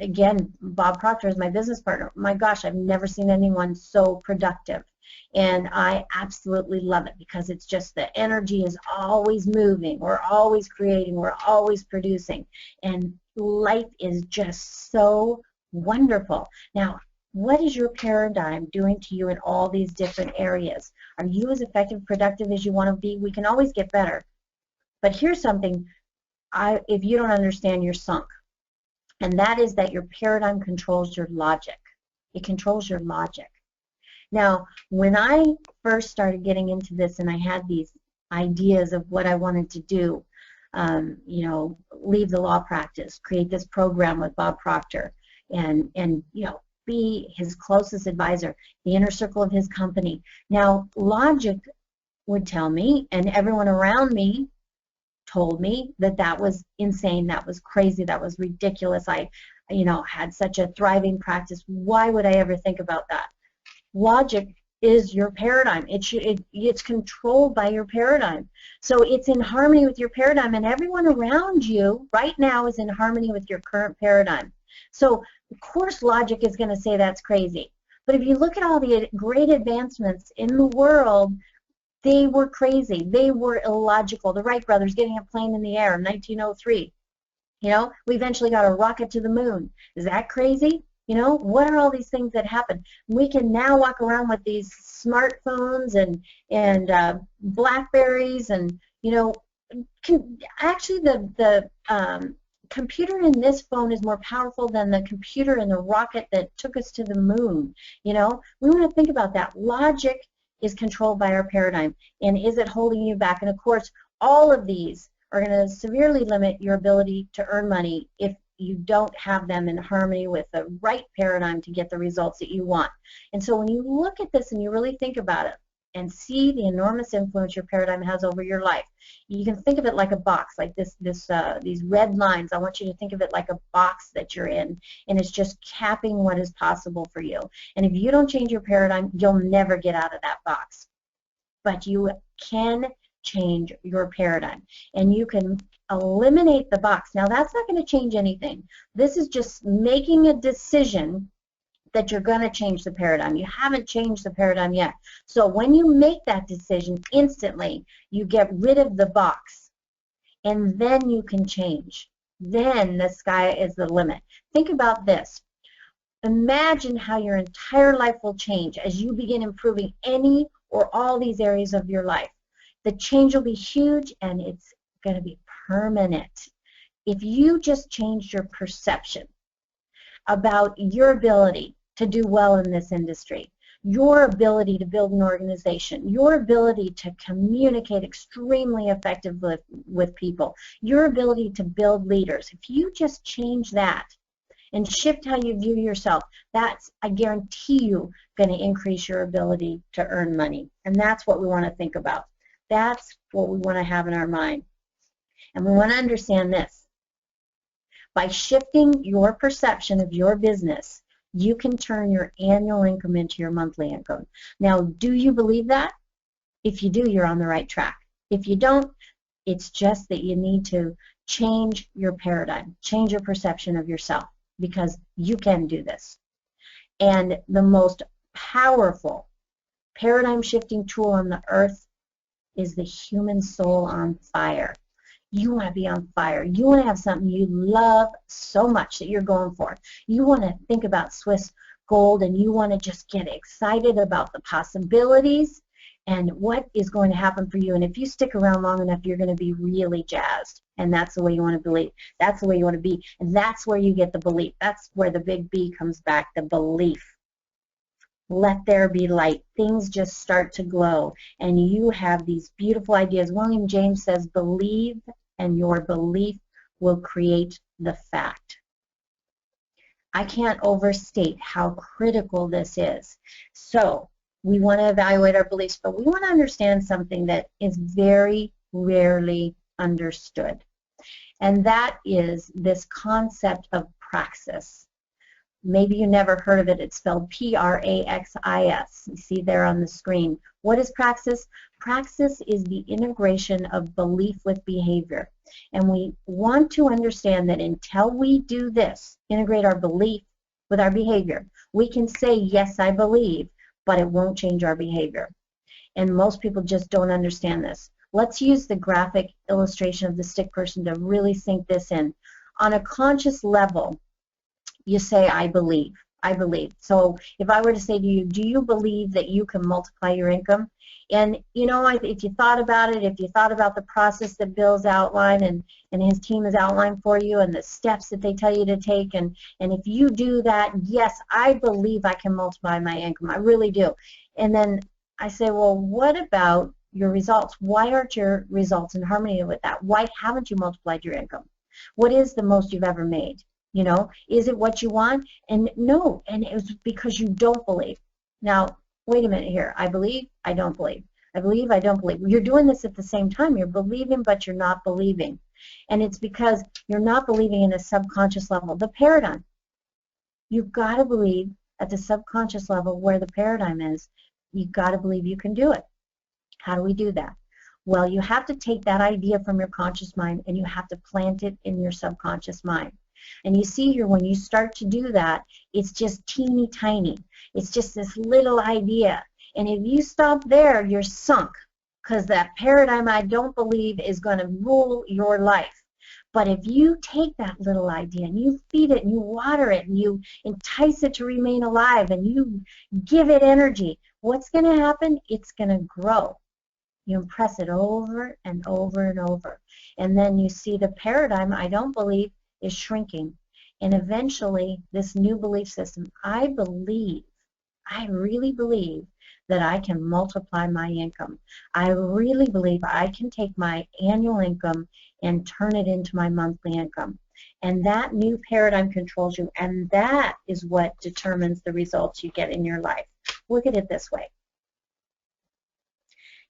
Speaker 3: again, Bob Proctor is my business partner. My gosh, I've never seen anyone so productive. And I absolutely love it because it's just the energy is always moving. We're always creating. We're always producing. And life is just so wonderful. Now, what is your paradigm doing to you in all these different areas? Are you as effective, productive as you want to be? We can always get better. But here's something, if you don't understand, you're sunk. And that is that your paradigm controls your logic. It controls your logic. Now, when I first started getting into this and I had these ideas of what I wanted to do, leave the law practice, create this program with Bob Proctor, and be his closest advisor, the inner circle of his company. Now, logic would tell me, and everyone around me told me, that that was insane, that was crazy, that was ridiculous. I, had such a thriving practice. Why would I ever think about that? Logic is your paradigm. It's controlled by your paradigm. So it's in harmony with your paradigm, and everyone around you right now is in harmony with your current paradigm. So of course logic is going to say that's crazy. But if you look at all the great advancements in the world, they were crazy. They were illogical. The Wright brothers getting a plane in the air in 1903. We eventually got a rocket to the moon. Is that crazy? What are all these things that happen? We can now walk around with these smartphones and Blackberries, and actually the computer in this phone is more powerful than the computer in the rocket that took us to the moon. You know, we want to think about that. Logic is controlled by our paradigm, and is it holding you back? And of course, all of these are going to severely limit your ability to earn money if you don't have them in harmony with the right paradigm to get the results that you want. And so when you look at this and you really think about it and see the enormous influence your paradigm has over your life, you can think of it like a box, like these red lines. I want you to think of it like a box that you're in, and it's just capping what is possible for you. And if you don't change your paradigm, you'll never get out of that box. But you can change your paradigm, and you can eliminate the box. Now, that's not going to change anything. This is just making a decision that you're going to change the paradigm. You haven't changed the paradigm yet. So when you make that decision, instantly you get rid of the box, and then you can change. Then the sky is the limit. Think about this. Imagine how your entire life will change as you begin improving any or all these areas of your life. The change will be huge, and it's going to be permanent. If you just changed your perception about your ability to do well in this industry, your ability to build an organization, your ability to communicate extremely effectively with people, your ability to build leaders, if you just change that and shift how you view yourself, that's, I guarantee you, going to increase your ability to earn money. And that's what we want to think about. That's what we want to have in our mind. And we want to understand this. By shifting your perception of your business, you can turn your annual income into your monthly income. Now, do you believe that? If you do, you're on the right track. If you don't, it's just that you need to change your paradigm, change your perception of yourself, because you can do this. And the most powerful paradigm shifting tool on the earth is the human soul on fire. You want to be on fire. You want to have something you love so much that you're going for. You want to think about Swiss gold, and you want to just get excited about the possibilities and what is going to happen for you. And if you stick around long enough, you're going to be really jazzed. And that's the way you want to believe. That's the way you want to be. And that's where you get the belief. That's where the big B comes back, the belief. Let there be light. Things just start to glow, and you have these beautiful ideas. William James says, believe, and your belief will create the fact. I can't overstate how critical this is. So we want to evaluate our beliefs, but we want to understand something that is very rarely understood, and that is this concept of praxis. Maybe you never heard of it. It's spelled P-R-A-X-I-S. You see there on the screen. What is praxis? Praxis is the integration of belief with behavior. And we want to understand that until we do this, integrate our belief with our behavior, we can say, yes, I believe, but it won't change our behavior. And most people just don't understand this. Let's use the graphic illustration of the stick person to really sink this in. On a conscious level, you say, I believe. I believe. So if I were to say to you, do you believe that you can multiply your income? And you know, if you thought about it, if you thought about the process that Bill's outlined and his team has outlined for you, and the steps that they tell you to take, and if you do that, yes, I believe I can multiply my income. I really do. And then I say, well, what about your results? Why aren't your results in harmony with that? Why haven't you multiplied your income? What is the most you've ever made? You know, is it what you want? And no, and it was because you don't believe. Now, wait a minute here. I believe, I don't believe. I believe, I don't believe. You're doing this at the same time. You're believing, but you're not believing. And it's because you're not believing in a subconscious level. The paradigm. You've got to believe at the subconscious level where the paradigm is. You've got to believe you can do it. How do we do that? Well, you have to take that idea from your conscious mind and you have to plant it in your subconscious mind. And you see here, when you start to do that, it's just teeny tiny. It's just this little idea. And if you stop there, you're sunk, because that paradigm, I don't believe, is going to rule your life. But if you take that little idea and you feed it and you water it and you entice it to remain alive and you give it energy, what's going to happen? It's going to grow. You impress it over and over and over. And then you see the paradigm, I don't believe, is shrinking. And eventually, this new belief system, I really believe that I can multiply my income. I really believe I can take my annual income and turn it into my monthly income. And that new paradigm controls you, and that is what determines the results you get in your life. Look at it this way.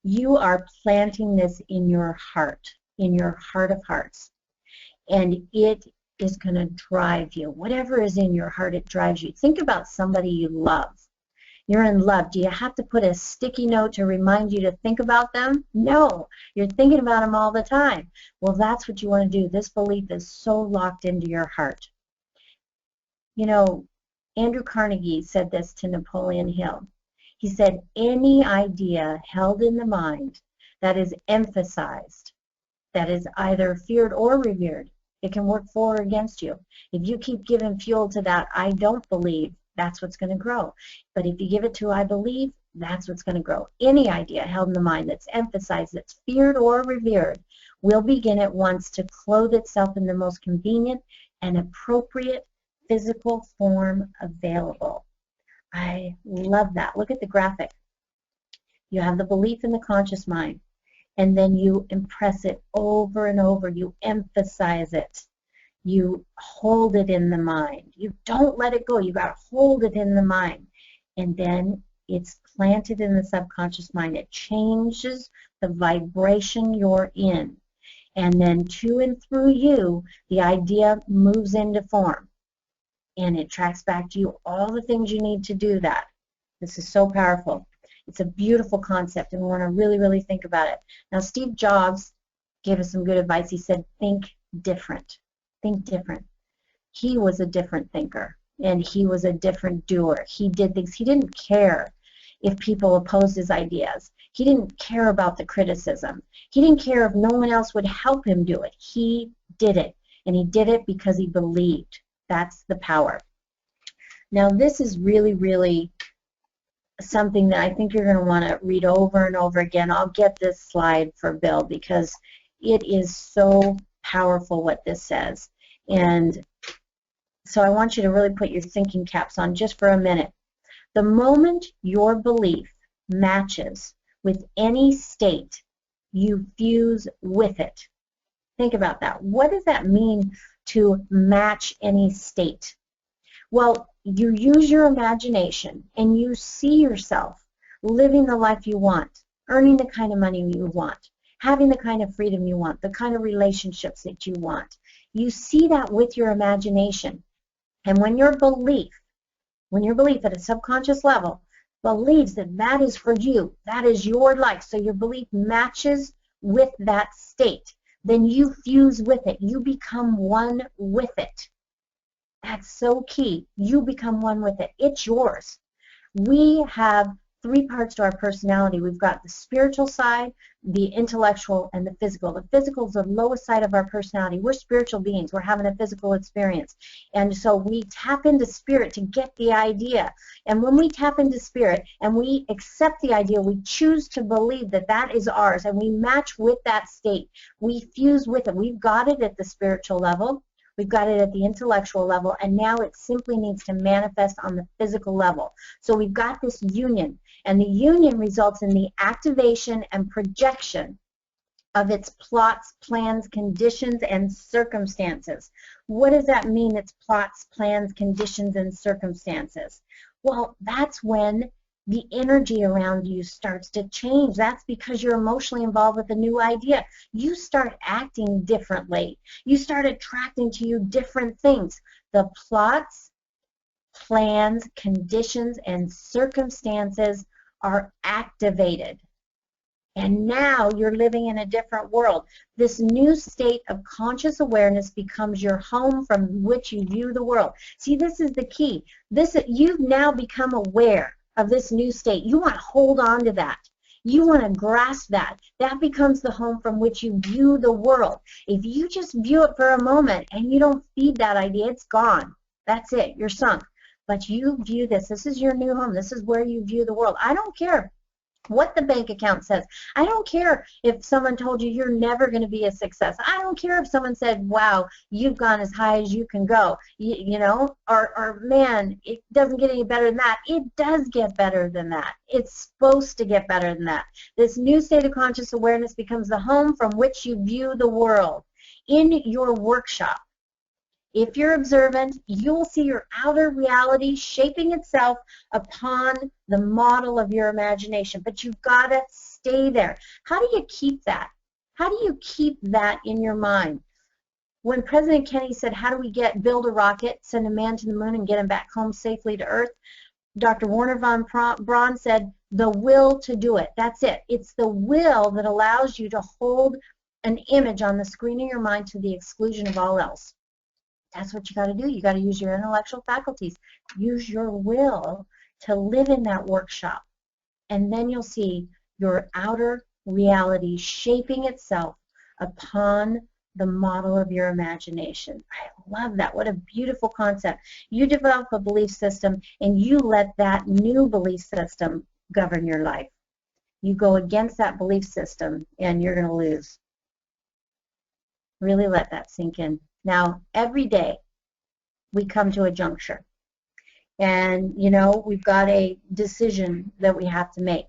Speaker 3: You are planting this in your heart of hearts, and it is going to drive you. Whatever is in your heart, it drives you. Think about somebody you love. You're in love. Do you have to put a sticky note to remind you to think about them? No. You're thinking about them all the time. Well, that's what you want to do. This belief is so locked into your heart. You know, Andrew Carnegie said this to Napoleon Hill. He said, any idea held in the mind that is emphasized, that is either feared or revered, it can work for or against you. If you keep giving fuel to that I don't believe, that's what's going to grow. But if you give it to I believe, that's what's going to grow. Any idea held in the mind that's emphasized, that's feared or revered, will begin at once to clothe itself in the most convenient and appropriate physical form available. I love that. Look at the graphic. You have the belief in the conscious mind, and then you impress it over and over. You emphasize it. You hold it in the mind. You don't let it go. You got to hold it in the mind. And then it's planted in the subconscious mind. It changes the vibration you're in. And then to and through you, the idea moves into form. And it tracks back to you all the things you need to do that. This is so powerful. It's a beautiful concept, and we want to really, really think about it. Now, Steve Jobs gave us some good advice. He said, think different. Think different. He was a different thinker, and he was a different doer. He did things. He didn't care if people opposed his ideas. He didn't care about the criticism. He didn't care if no one else would help him do it. He did it, and he did it because he believed. That's the power. Now, this is really, really something that I think you're going to want to read over and over again. I'll get this slide for Bill because it is so powerful what this says. And so I want you to really put your thinking caps on just for a minute. The moment your belief matches with any state, you fuse with it. Think about that. What does that mean to match any state? Well, you use your imagination and you see yourself living the life you want, earning the kind of money you want, having the kind of freedom you want, the kind of relationships that you want. You see that with your imagination. And when your belief at a subconscious level believes that that is for you, that is your life, so your belief matches with that state, then you fuse with it. You become one with it. That's so key. You become one with it. It's yours. We have three parts to our personality. We've got the spiritual side, the intellectual, and the physical. The physical is the lowest side of our personality. We're spiritual beings. We're having a physical experience. And so we tap into spirit to get the idea. And when we tap into spirit and we accept the idea, we choose to believe that that is ours, and we match with that state. We fuse with it. We've got it at the spiritual level. We've got it at the intellectual level, and now it simply needs to manifest on the physical level. So we've got this union, and the union results in the activation and projection of its plots, plans, conditions, and circumstances. What does that mean, its plots, plans, conditions, and circumstances? Well, that's when the energy around you starts to change. That's because you're emotionally involved with a new idea. You start acting differently. You start attracting to you different things. The plots, plans, conditions, and circumstances are activated. And now you're living in a different world. This new state of conscious awareness becomes your home from which you view the world. See, this is the key. You've now become aware of this new state. You want to hold on to that. You want to grasp that. That becomes the home from which you view the world. If you just view it for a moment and you don't feed that idea, it's gone. That's it. You're sunk. But you view this. This is your new home. This is where you view the world. I don't care what the bank account says. I don't care if someone told you you're never going to be a success. I don't care if someone said, wow, you've gone as high as you can go, you know, or man, it doesn't get any better than that. It does get better than that. It's supposed to get better than that. This new state of conscious awareness becomes the home from which you view the world. In your workshop, if you're observant, you will see your outer reality shaping itself upon the model of your imagination. But you've got to stay there. How do you keep that? How do you keep that in your mind? When President Kennedy said, how do we build a rocket, send a man to the moon, and get him back home safely to Earth, Dr. Werner von Braun said, the will to do it. That's it. It's the will that allows you to hold an image on the screen of your mind to the exclusion of all else. That's what you got to do. You got to use your intellectual faculties. Use your will to live in that workshop. And then you'll see your outer reality shaping itself upon the model of your imagination. I love that. What a beautiful concept. You develop a belief system and you let that new belief system govern your life. You go against that belief system and you're going to lose. Really let that sink in. Now, every day we come to a juncture, and you know, we've got a decision that we have to make.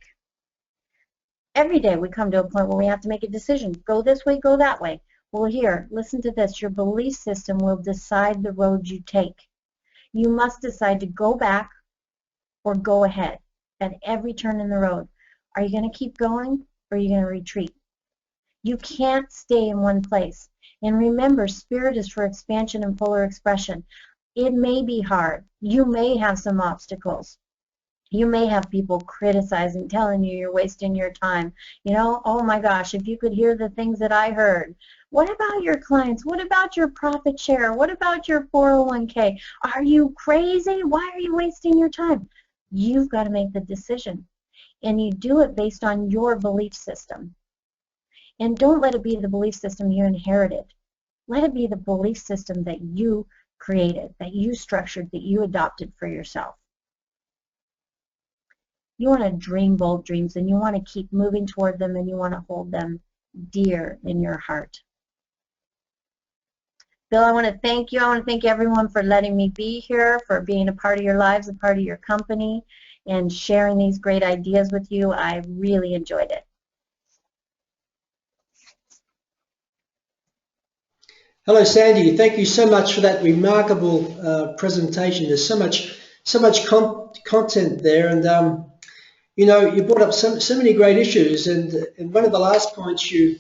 Speaker 3: Every day we come to a point where we have to make a decision. Go this way, go that way. Well, here, listen to this. Your belief system will decide the road you take. You must decide to go back or go ahead at every turn in the road. Are you going to keep going or are you going to retreat? You can't stay in one place. And remember, spirit is for expansion and polar expression. It may be hard. You may have some obstacles. You may have people criticizing, telling you you're wasting your time. You know, oh my gosh, if you could hear the things that I heard. What about your clients? What about your profit share? What about your 401k? Are you crazy? Why are you wasting your time? You've got to make the decision. And you do it based on your belief system. And don't let it be the belief system you inherited. Let it be the belief system that you created, that you structured, that you adopted for yourself. You want to dream bold dreams, and you want to keep moving toward them, and you want to hold them dear in your heart. Bill, I want to thank you. I want to thank everyone for letting me be here, for being a part of your lives, a part of your company, and sharing these great ideas with you. I really enjoyed it.
Speaker 1: Hello, Sandy. Thank you so much for that remarkable presentation. There's so much content there, and you know, you brought up so many great issues. And one of the last points you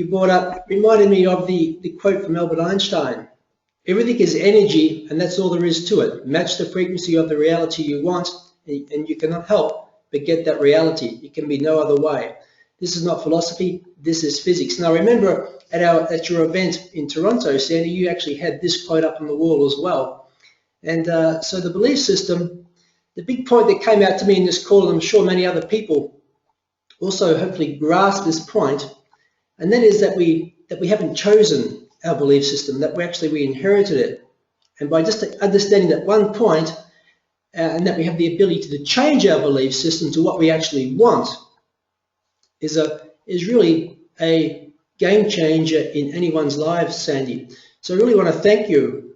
Speaker 1: brought up reminded me of the quote from Albert Einstein: "Everything is energy, and that's all there is to it. Match the frequency of the reality you want, and you cannot help but get that reality. It can be no other way." This is not philosophy, this is physics. Now remember, at your event in Toronto, Sandy, you actually had this quote up on the wall as well. And so the belief system, the big point that came out to me in this call, and I'm sure many other people also hopefully grasp this point, and that is that we haven't chosen our belief system, that we inherited it. And by just understanding that one point, and that we have the ability to change our belief system to what we actually want, is really a game changer in anyone's life, Sandy. So I really want to thank you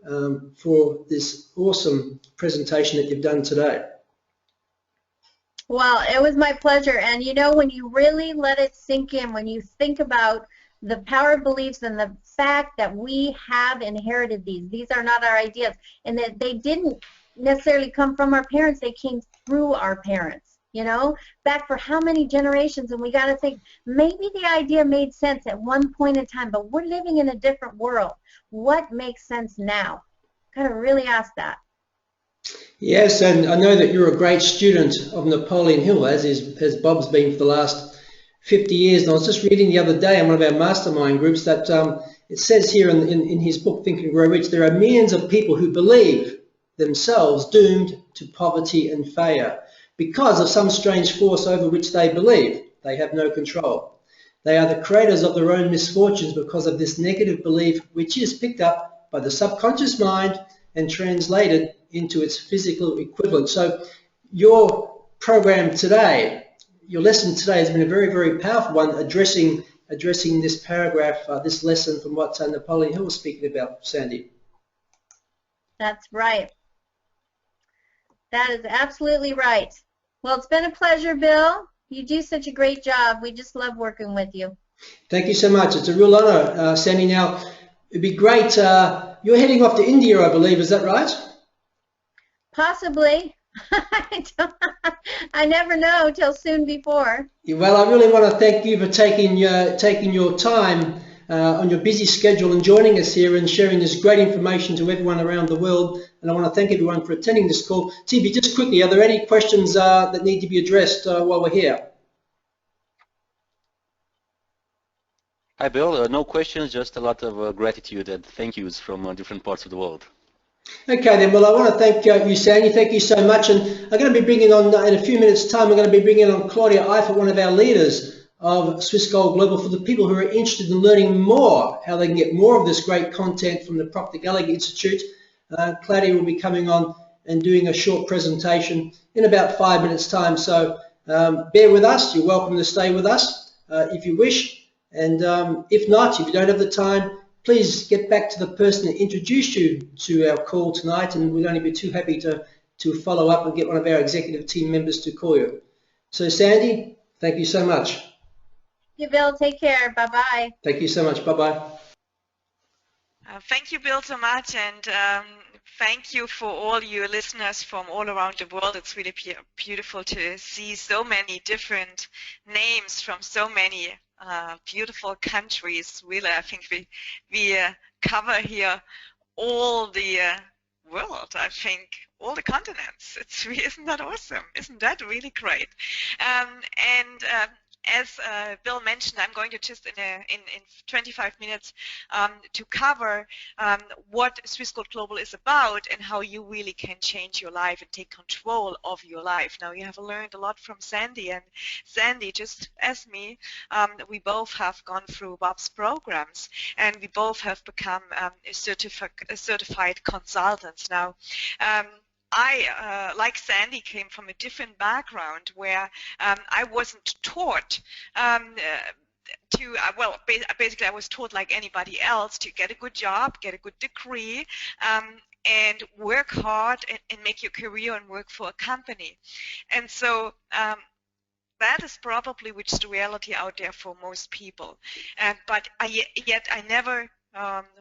Speaker 1: for this awesome presentation that you've done today.
Speaker 2: Well, it was my pleasure. And you know, when you really let it sink in, when you think about the power of beliefs and the fact that we have inherited these are not our ideas, and that they didn't necessarily come from our parents, they came through our parents. You know, back for how many generations, and we got to think, maybe the idea made sense at one point in time, but we're living in a different world. What makes sense now? Got to really ask that.
Speaker 1: Yes, and I know that you're a great student of Napoleon Hill, as Bob's been for the last 50 years. And I was just reading the other day in one of our mastermind groups that it says here in his book, Think and Grow Rich, there are millions of people who believe themselves doomed to poverty and failure, because of some strange force over which they believe. They have no control. They are the creators of their own misfortunes because of this negative belief, which is picked up by the subconscious mind and translated into its physical equivalent. So your program today, your lesson today has been a very, very powerful one, addressing this paragraph, this lesson from what Napoleon Hill was speaking about, Sandy.
Speaker 2: That's right. That is absolutely right. Well, it's been a pleasure, Bill. You do such a great job. We just love working with you.
Speaker 1: Thank you so much. It's a real honor, Sandy. Now, it'd be great. You're heading off to India, I believe. Is that right?
Speaker 2: Possibly. I never know till soon before.
Speaker 1: Well, I really want to thank you for taking your time on your busy schedule and joining us here and sharing this great information to everyone around the world. And I want to thank everyone for attending this call. TB, just quickly, are there any questions that need to be addressed while we're here?
Speaker 4: Hi, Bill. No questions, just a lot of gratitude and thank yous from different parts of the world.
Speaker 1: Okay then, well I want to thank you, Sandy. Thank you so much. And I'm going to be bringing on, in a few minutes time, I'm going to be bringing on Claudia Eifert, one of our leaders of Swiss Gold Global, for the people who are interested in learning more, how they can get more of this great content from the Proctor Gallagher Institute. Claudia will be coming on and doing a short presentation in about 5 minutes time. So bear with us. You're welcome to stay with us if you wish. And if not, if you don't have the time, please get back to the person that introduced you to our call tonight, and we'd only be too happy to follow up and get one of our executive team members to call you. So Sandy, thank you so much.
Speaker 2: Thank you, Bill. Take care. Bye-bye.
Speaker 1: Thank you so much. Bye-bye.
Speaker 5: Thank you, Bill, so much, and thank you for all your listeners from all around the world. It's really beautiful to see so many different names from so many beautiful countries. Really, I think we cover here all the world. I think all the continents. Isn't that awesome? Isn't that really great? As Bill mentioned, I'm going to just in 25 minutes to cover what Swiss Gold Global is about and how you really can change your life and take control of your life. Now, you have learned a lot from Sandy, and Sandy, just as me, we both have gone through Bob's programs, and we both have become certified consultants. Now, I, like Sandy, came from a different background where I wasn't taught basically I was taught like anybody else to get a good job, get a good degree, and work hard and make your career and work for a company. And so that is probably which is the reality out there for most people. But yet I never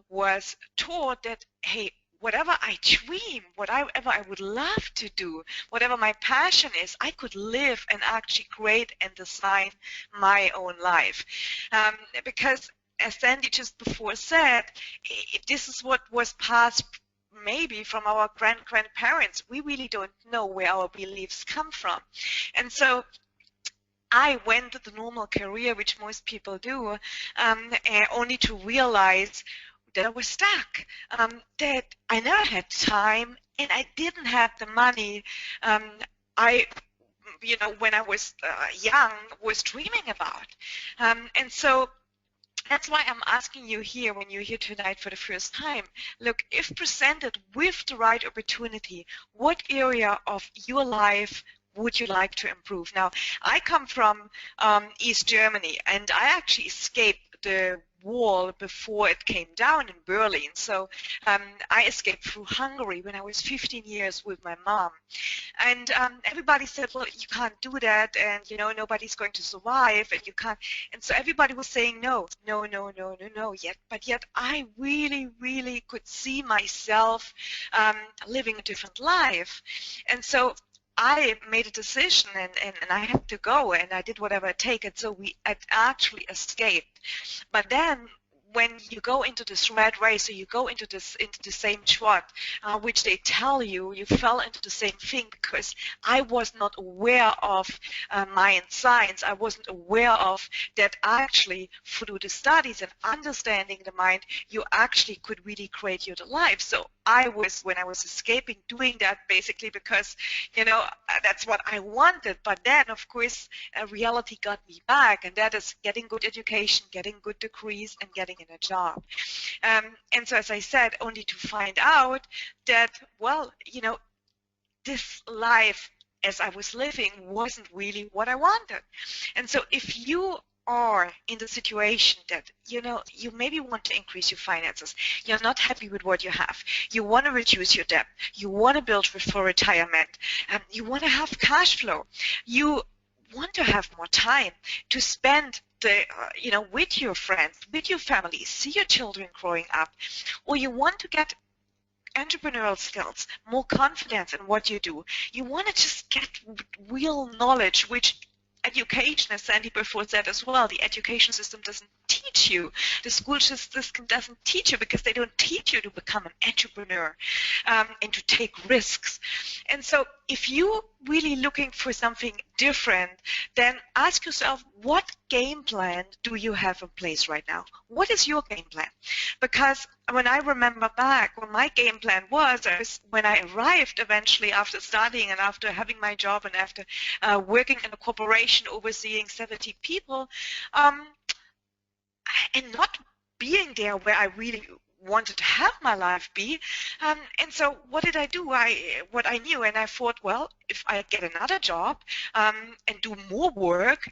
Speaker 5: was taught that, hey, whatever I dream, whatever I would love to do, whatever my passion is, I could live and actually create and design my own life. Because as Sandy just before said, this is what was passed maybe from our grandparents. We really don't know where our beliefs come from. And so I went the normal career, which most people do, only to realize that I was stuck, that I never had time and I didn't have the money when I was young, was dreaming about. And so that's why I'm asking you here, when you're here tonight for the first time, look, if presented with the right opportunity, what area of your life would you like to improve? Now, I come from East Germany, and I actually escaped the wall before it came down in Berlin. So I escaped through Hungary when I was 15 years with my mom. And everybody said, well, you can't do that, and nobody's going to survive, and you can't. And so everybody was saying no, but yet I really, really could see myself living a different life. And so I made a decision, and I had to go, and I did whatever it takes, and so I actually escaped. But then when you go into this red race, or you go into the same trot, which they tell you, you fell into the same thing, because I was not aware of mind science. I wasn't aware of that actually through the studies and understanding the mind, you actually could really create your life. So I was, when I was escaping, doing that basically because, that's what I wanted. But then, of course, reality got me back, and that is getting good education, getting good degrees, and getting in a job. And so, as I said, only to find out that, well, this life as I was living wasn't really what I wanted. And so if you are in the situation that you maybe want to increase your finances, you're not happy with what you have, you want to reduce your debt, you want to build for retirement, you want to have cash flow, you want to have more time to spend with your friends, with your family, see your children growing up, or you want to get entrepreneurial skills, more confidence in what you do, you want to just get real knowledge, which education, as Sandy before said as well, the education system doesn't teach you. The school system doesn't teach you, because they don't teach you to become an entrepreneur and to take risks. And so if you're really looking for something different, then ask yourself, what game plan do you have in place right now? What is your game plan? Because when I remember back, what my game plan was when I arrived eventually after studying and after having my job and after working in a corporation overseeing 70 people, and not being there where I really wanted to have my life be. And so what did I do? What I knew, and I thought, well, if I get another job and do more work,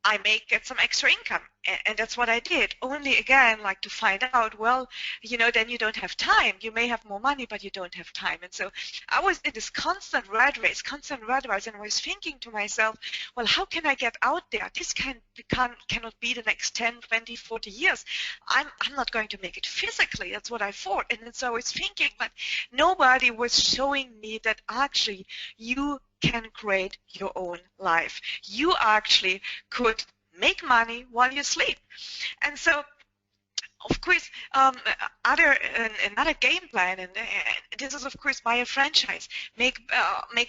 Speaker 5: I may get some extra income. And that's what I did. Only again, like to find out, well, then you don't have time. You may have more money, but you don't have time. And so I was in this constant rat race, and I was thinking to myself, well, how can I get out there? This cannot be the next 10, 20, 40 years. I'm not going to make it physically. That's what I thought. And so I was thinking, but nobody was showing me that actually you can create your own life. You actually could make money while you sleep. And so, of course, another game plan, and this is, of course, buy a franchise. Make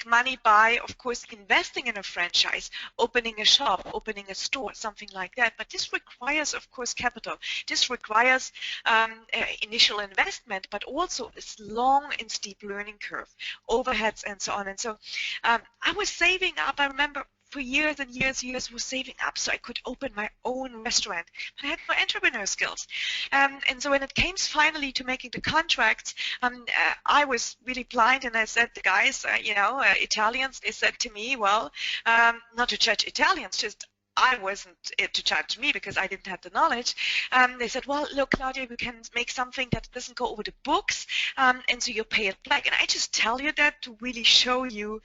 Speaker 5: money by, of course, investing in a franchise, opening a shop, opening a store, something like that. But this requires, of course, capital. This requires initial investment, but also a long and steep learning curve, overheads, and so on. And so I was saving up. I remember for years and years was saving up so I could open my own restaurant. I had no entrepreneur skills. And so when it came finally to making the contracts, I was really blind, and I said, the guys, Italians, they said to me, well, not to judge Italians, just I wasn't to judge me because I didn't have the knowledge. They said, well, look, Claudia, we can make something that doesn't go over the books, and so you pay it back. And I just tell you that to really show you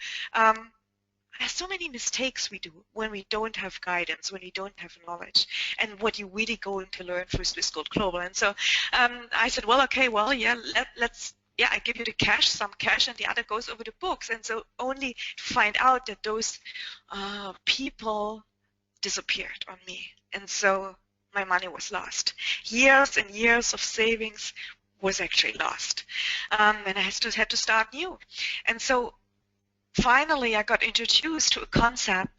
Speaker 5: there's so many mistakes we do when we don't have guidance, when we don't have knowledge, and what you're really going to learn through Swiss Gold Global. And so I said, well, okay, well, yeah, let's I give you the cash, some cash, and the other goes over the books. And so only to find out that those people disappeared on me. And so my money was lost. Years and years of savings was actually lost. And I had to start new. And so finally, I got introduced to a concept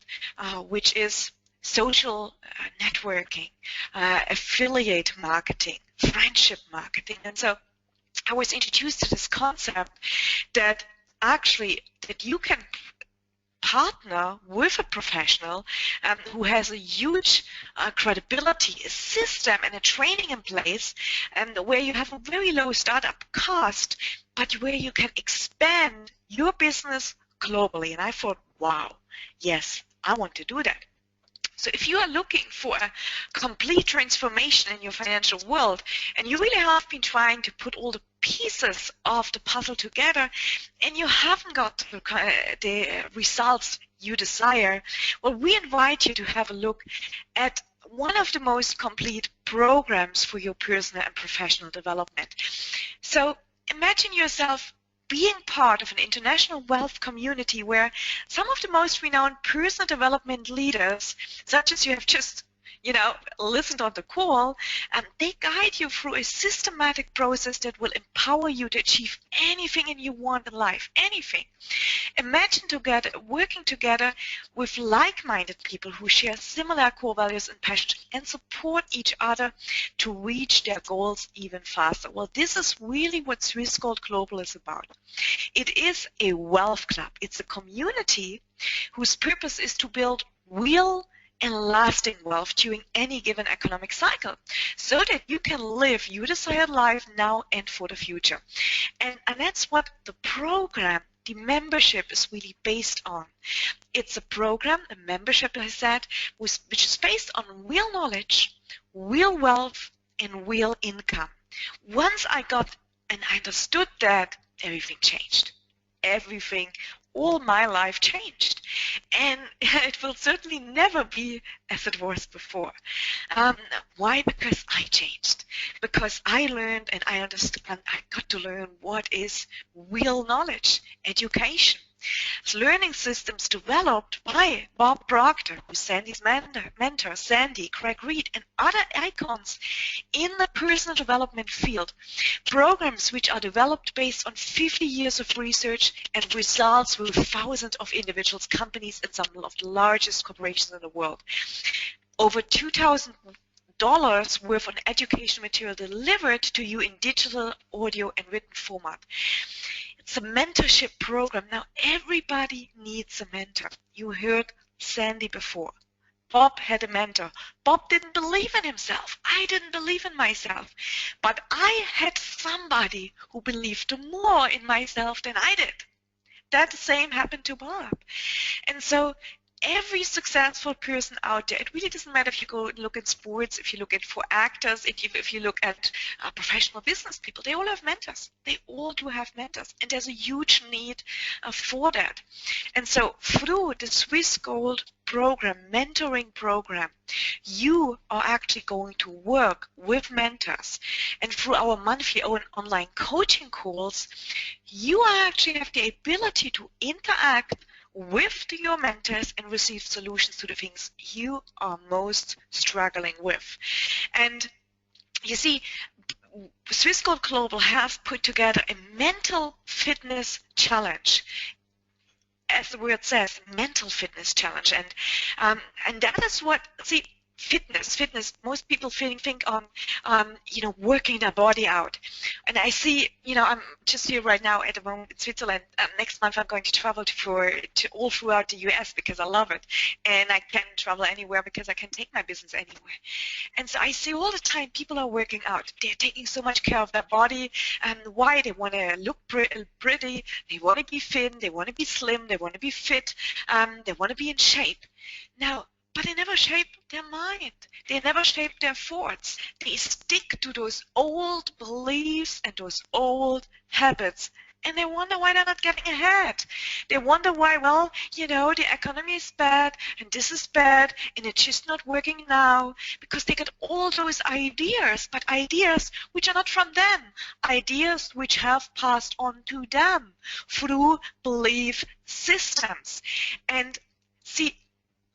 Speaker 5: which is social networking, affiliate marketing, friendship marketing. And so I was introduced to this concept that you can partner with a professional who has a huge credibility, a system, and a training in place, and where you have a very low startup cost, but where you can expand your business globally. And I thought, wow, yes, I want to do that. So if you are looking for a complete transformation in your financial world, and you really have been trying to put all the pieces of the puzzle together, and you haven't got the results you desire, well, we invite you to have a look at one of the most complete programs for your personal and professional development. So imagine yourself being part of an international wealth community where some of the most renowned personal development leaders, such as you have just listened on the call, and they guide you through a systematic process that will empower you to achieve anything you want in life, anything. Imagine working together with like-minded people who share similar core values and passions and support each other to reach their goals even faster. Well, this is really what Swiss Gold Global is about. It is a wealth club. It's a community whose purpose is to build real and lasting wealth during any given economic cycle, so that you can live your desired life now and for the future. And that's what the program the membership is really based on. It's a program, a membership, as I said, which is based on real knowledge, real wealth, and real income. Once I got and I understood that, everything changed. Everything, all my life changed. And it will certainly never be as it was before. Why? Because I changed. Because I learned and I understand, I got to learn what is real knowledge, education. It's learning systems developed by Bob Proctor, who's Sandy's mentor, Sandy, Craig Reed, and other icons in the personal development field. Programs which are developed based on 50 years of research and results with thousands of individuals, companies, and some of the largest corporations in the world. Over $2,000 worth of education material delivered to you in digital, audio, and written format. It's a mentorship program. Now, everybody needs a mentor. You heard Sandy before. Bob had a mentor. Bob didn't believe in himself. I didn't believe in myself. But I had somebody who believed more in myself than I did. That same happened to Bob. And so every successful person out there, it really doesn't matter if you go and look at sports, if you look at for actors, if you look at professional business people, they all have mentors. They all do have mentors, and there's a huge need for that. And so through the Swiss Gold program, mentoring program, you are actually going to work with mentors, and through our monthly online coaching calls, you actually have the ability to interact with your mentors and receive solutions to the things you are most struggling with. And you see, Swiss Gold Global have put together a mental fitness challenge. As the word says, mental fitness challenge, and that is what, see, fitness, most people think on working their body out. And I see, I'm just here right now at the moment in Switzerland. Next month I'm going to travel to all throughout the US because I love it, and I can travel anywhere because I can take my business anywhere. And so I see all the time people are working out. They're taking so much care of their body, and why? They want to look pretty, they want to be thin, they want to be slim, they want to be fit, they want to be in shape. Now, but they never shape their mind. They never shape their thoughts. They stick to those old beliefs and those old habits. And they wonder why they're not getting ahead. They wonder why, well, the economy is bad and this is bad and it's just not working now, because they get all those ideas, but ideas which are not from them. Ideas which have passed on to them through belief systems. And see,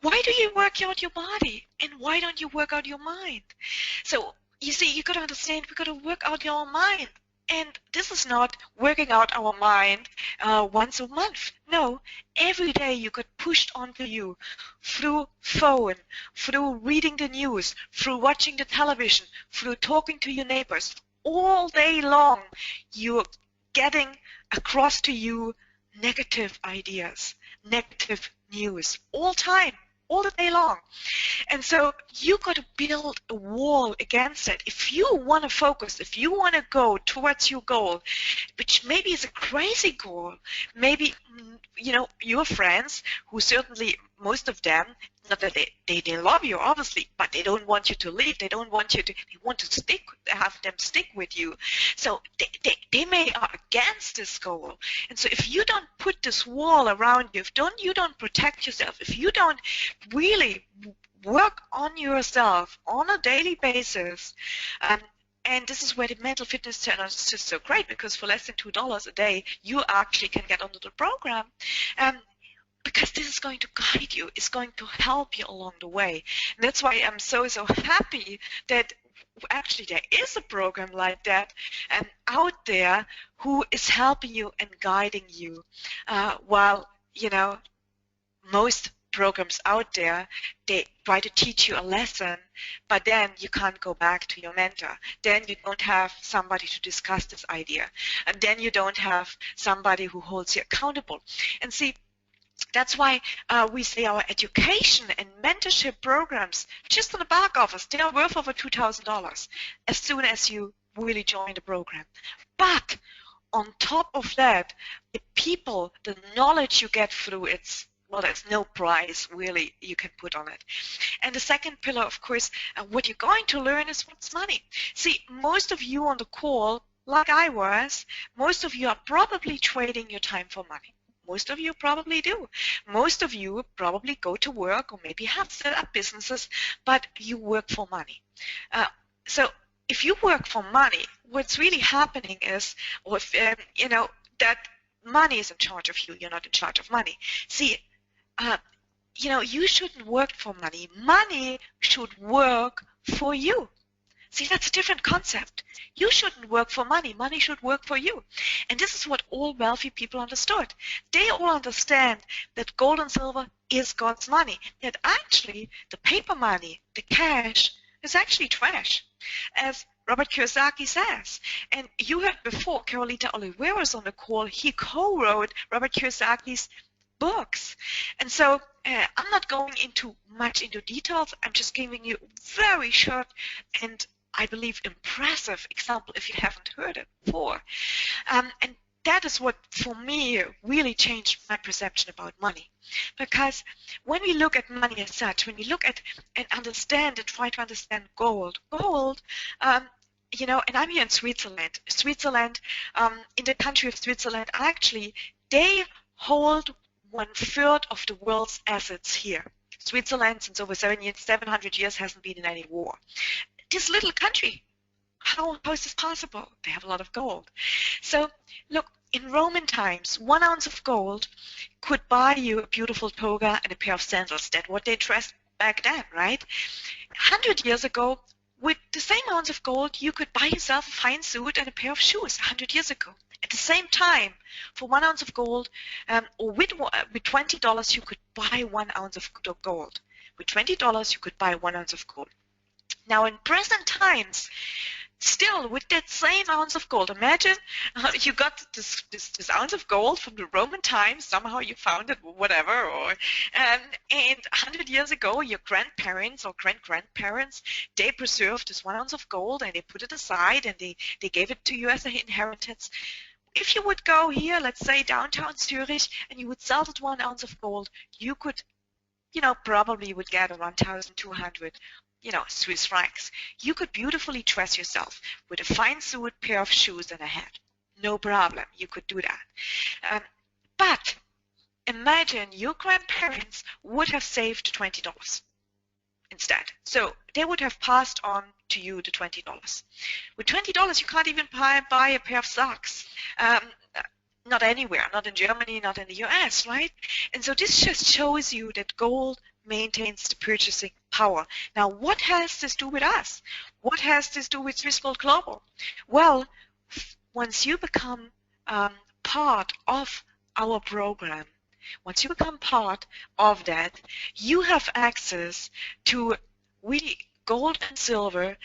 Speaker 5: why do you work out your body and why don't you work out your mind? So you see, you got to understand, we got to work out your mind. And this is not working out our mind once a month. No, every day you get pushed onto you through phone, through reading the news, through watching the television, through talking to your neighbors. All day long you're getting across to you negative ideas, negative news, all time. All the day long. And so you got to build a wall against it. If you want to focus, if you want to go towards your goal, which maybe is a crazy goal, maybe, your friends, who certainly, most of them, not that they love you, obviously, but they don't want you to leave. They don't want you to, they want to have them stick with you. So they may are against this goal. And so if you don't put this wall around you, if you don't protect yourself, if you don't really work on yourself on a daily basis, and this is where the mental fitness challenge is just so great, because for less than $2 a day, you actually can get onto the program. Because this is going to guide you, it's going to help you along the way. And that's why I'm so happy that actually there is a program like that out there who is helping you and guiding you. While, most programs out there, they try to teach you a lesson, but then you can't go back to your mentor. Then you don't have somebody to discuss this idea. And then you don't have somebody who holds you accountable. And see, that's why we say our education and mentorship programs, just on the back office, they are worth over $2,000 as soon as you really join the program. But on top of that, the people, the knowledge you get through it, well, there's no price really you can put on it. And the second pillar, of course, what you're going to learn is what's money. See, most of you on the call, like I was, most of you are probably trading your time for money. Most of you probably do. Most of you probably go to work or maybe have set up businesses, but you work for money. So if you work for money, what's really happening is, or if, you know, that money is in charge of you. You're not in charge of money. See, you know, you shouldn't work for money. Money should work for you. See, that's a different concept. You shouldn't work for money. Money should work for you. And this is what all wealthy people understood. They all understand that gold and silver is God's money. That actually the paper money, the cash, is actually trash, as Robert Kiyosaki says. And you heard before, Carolita Oliveira's on the call. He co-wrote Robert Kiyosaki's books. And so I'm not going much into details. I'm just giving you very short and I believe impressive example if you haven't heard it before. And that is what for me really changed my perception about money. Because when we look at money as such, when we look at and understand and try to understand gold, you know, and I'm here in Switzerland. In the country of Switzerland, actually, they hold 1/3 of the world's assets here. Switzerland, since over 700 years, hasn't been in any war. This little country, how is this possible? They have a lot of gold. So, look, in Roman times, 1 ounce of gold could buy you a beautiful toga and a pair of sandals. That's what they dressed back then, right? 100 years ago, with the same ounce of gold, you could buy yourself a fine suit and a pair of shoes 100 years ago. At the same time, for 1 ounce of gold, or with $20, you could buy 1 ounce of gold. With $20, you could buy 1 ounce of gold. Now, in present times, still with that same ounce of gold, imagine you got this ounce of gold from the Roman times, somehow you found it, whatever, or and 100 years ago, your grandparents or great-grandparents, they preserved this 1 ounce of gold and they put it aside and they gave it to you as an inheritance. If you would go here, let's say downtown Zurich, and you would sell that 1 ounce of gold, you could, you know, probably would get around 1,200, you know, Swiss francs. You could beautifully dress yourself with a fine suit, pair of shoes, and a hat. No problem. You could do that. But imagine your grandparents would have saved $20 instead. So they would have passed on to you the $20. With $20, you can't even buy a pair of socks. Not anywhere, not in Germany, not in the US, right? And so this just shows you that gold maintains the purchasing power. Now, what has this to do with us? What has this to do with Swiss Gold Global? Well, once you become part of our program, once you become part of that, you have access to really gold and silver,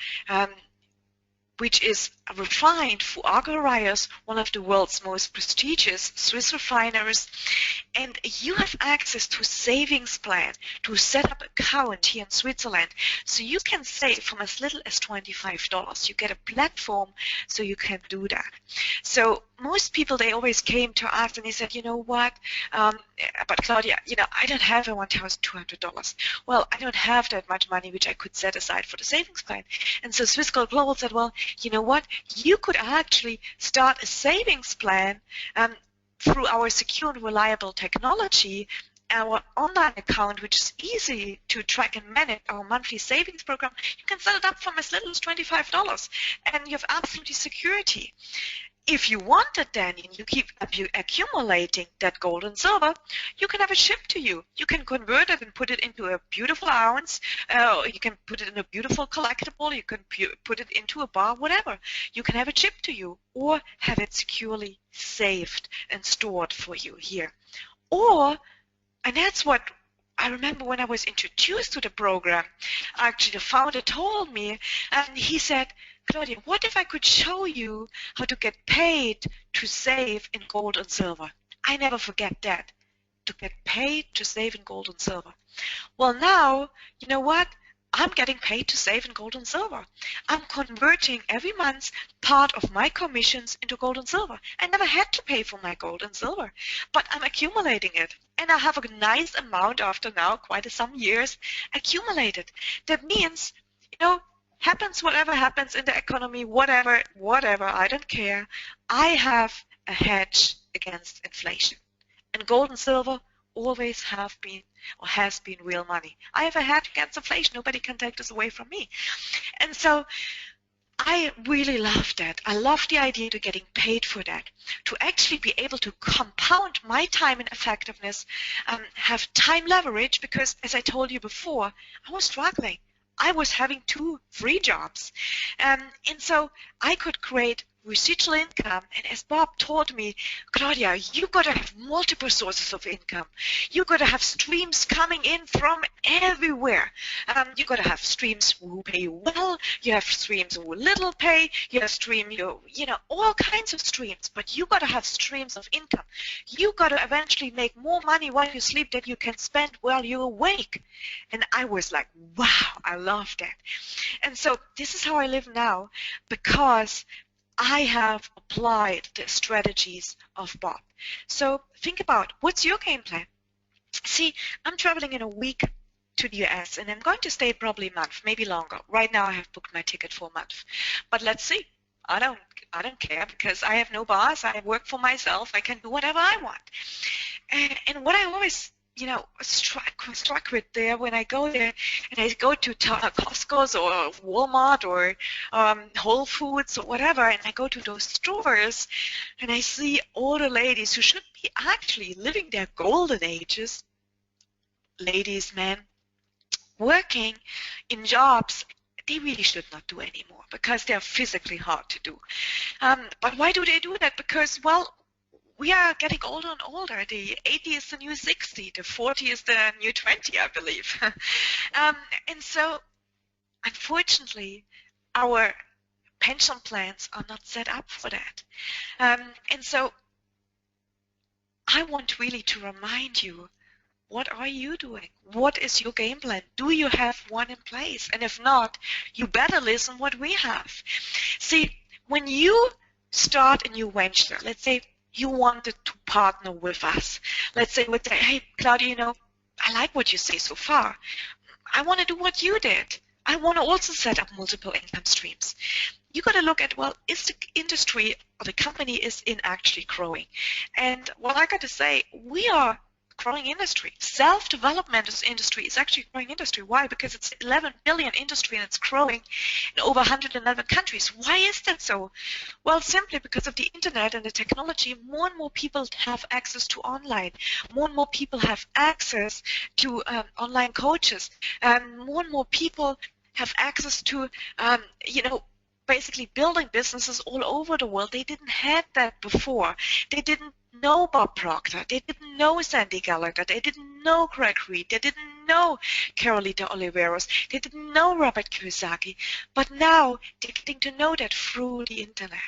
Speaker 5: which is refined for Argorias, one of the world's most prestigious Swiss refiners, and you have access to a savings plan to set up an account here in Switzerland. So you can save from as little as $25. You get a platform so you can do that. So most people, they always came to us and they said, you know what, but Claudia, you know, I don't have a $1,200. Well, I don't have that much money which I could set aside for the savings plan. And so Swiss Gold Global said, well, you know what, you could actually start a savings plan through our secure and reliable technology, our online account, which is easy to track and manage, our monthly savings program. You can set it up from as little as $25 and you have absolutely security. If you want it then and you keep accumulating that gold and silver, you can have it shipped to you. You can convert it and put it into a beautiful ounce. You can put it in a beautiful collectible. You can put it into a bar, whatever. You can have it shipped to you or have it securely saved and stored for you here. Or, and that's what I remember when I was introduced to the program, actually the founder told me, and he said, Claudia, what if I could show you how to get paid to save in gold and silver? I never forget that, to get paid to save in gold and silver. Well, now, you know what? I'm getting paid to save in gold and silver. I'm converting every month part of my commissions into gold and silver. I never had to pay for my gold and silver, but I'm accumulating it. And I have a nice amount after now quite some years accumulated. That means, happens whatever happens in the economy, whatever, I don't care. I have a hedge against inflation. And gold and silver always have been or has been real money. I have a hedge against inflation. Nobody can take this away from me. And so I really love that. I love the idea of getting paid for that, to actually be able to compound my time and effectiveness, have time leverage, because as I told you before, I was struggling. I was having 2 free jobs. And so I could create residual income. And as Bob taught me, Claudia, you got to have multiple sources of income. You got to have streams coming in from everywhere. You got to have streams who pay you well. You have streams who little pay. You have all kinds of streams. But you got to have streams of income. You got to eventually make more money while you sleep than you can spend while you're awake. And I was like, wow, I love that. And so this is how I live now, because I have applied the strategies of Bob. So think about, what's your game plan? See, I'm traveling in a week to the US, and I'm going to stay probably a month, maybe longer. Right now I have booked my ticket for a month. But let's see. I don't care, because I have no boss. I work for myself. I can do whatever I want. And what I always struck with there when I go there, and I go to Costco's or Walmart or Whole Foods or whatever, and I go to those stores and I see all the ladies who should be actually living their golden ages, ladies, men, working in jobs they really should not do anymore, because they are physically hard to do. But why do they do that? Because, well, we are getting older and older. The 80 is the new 60. The 40 is the new 20, I believe. And so, unfortunately, our pension plans are not set up for that. And so, I want really to remind you, what are you doing? What is your game plan? Do you have one in place? And if not, you better listen what we have. See, when you start a new venture, let's say you wanted to partner with us. Let's say, hey, Claudia, I like what you say so far. I want to do what you did. I want to also set up multiple income streams. You got to look at, well, is the industry or the company is in actually growing? And what I got to say, we are growing industry. Self-development industry is actually a growing industry. Why? Because it's 11 billion industry and it's growing in over 111 countries. Why is that so? Well, simply because of the internet and the technology, more and more people have access to online. More and more people have access to online coaches. More and more people have access to, basically building businesses all over the world. They didn't have that before. They didn't know Bob Proctor. They didn't know Sandy Gallagher. They didn't know Greg Reed. They didn't know Carolita Oliveros. They didn't know Robert Kiyosaki. But now they're getting to know that through the internet.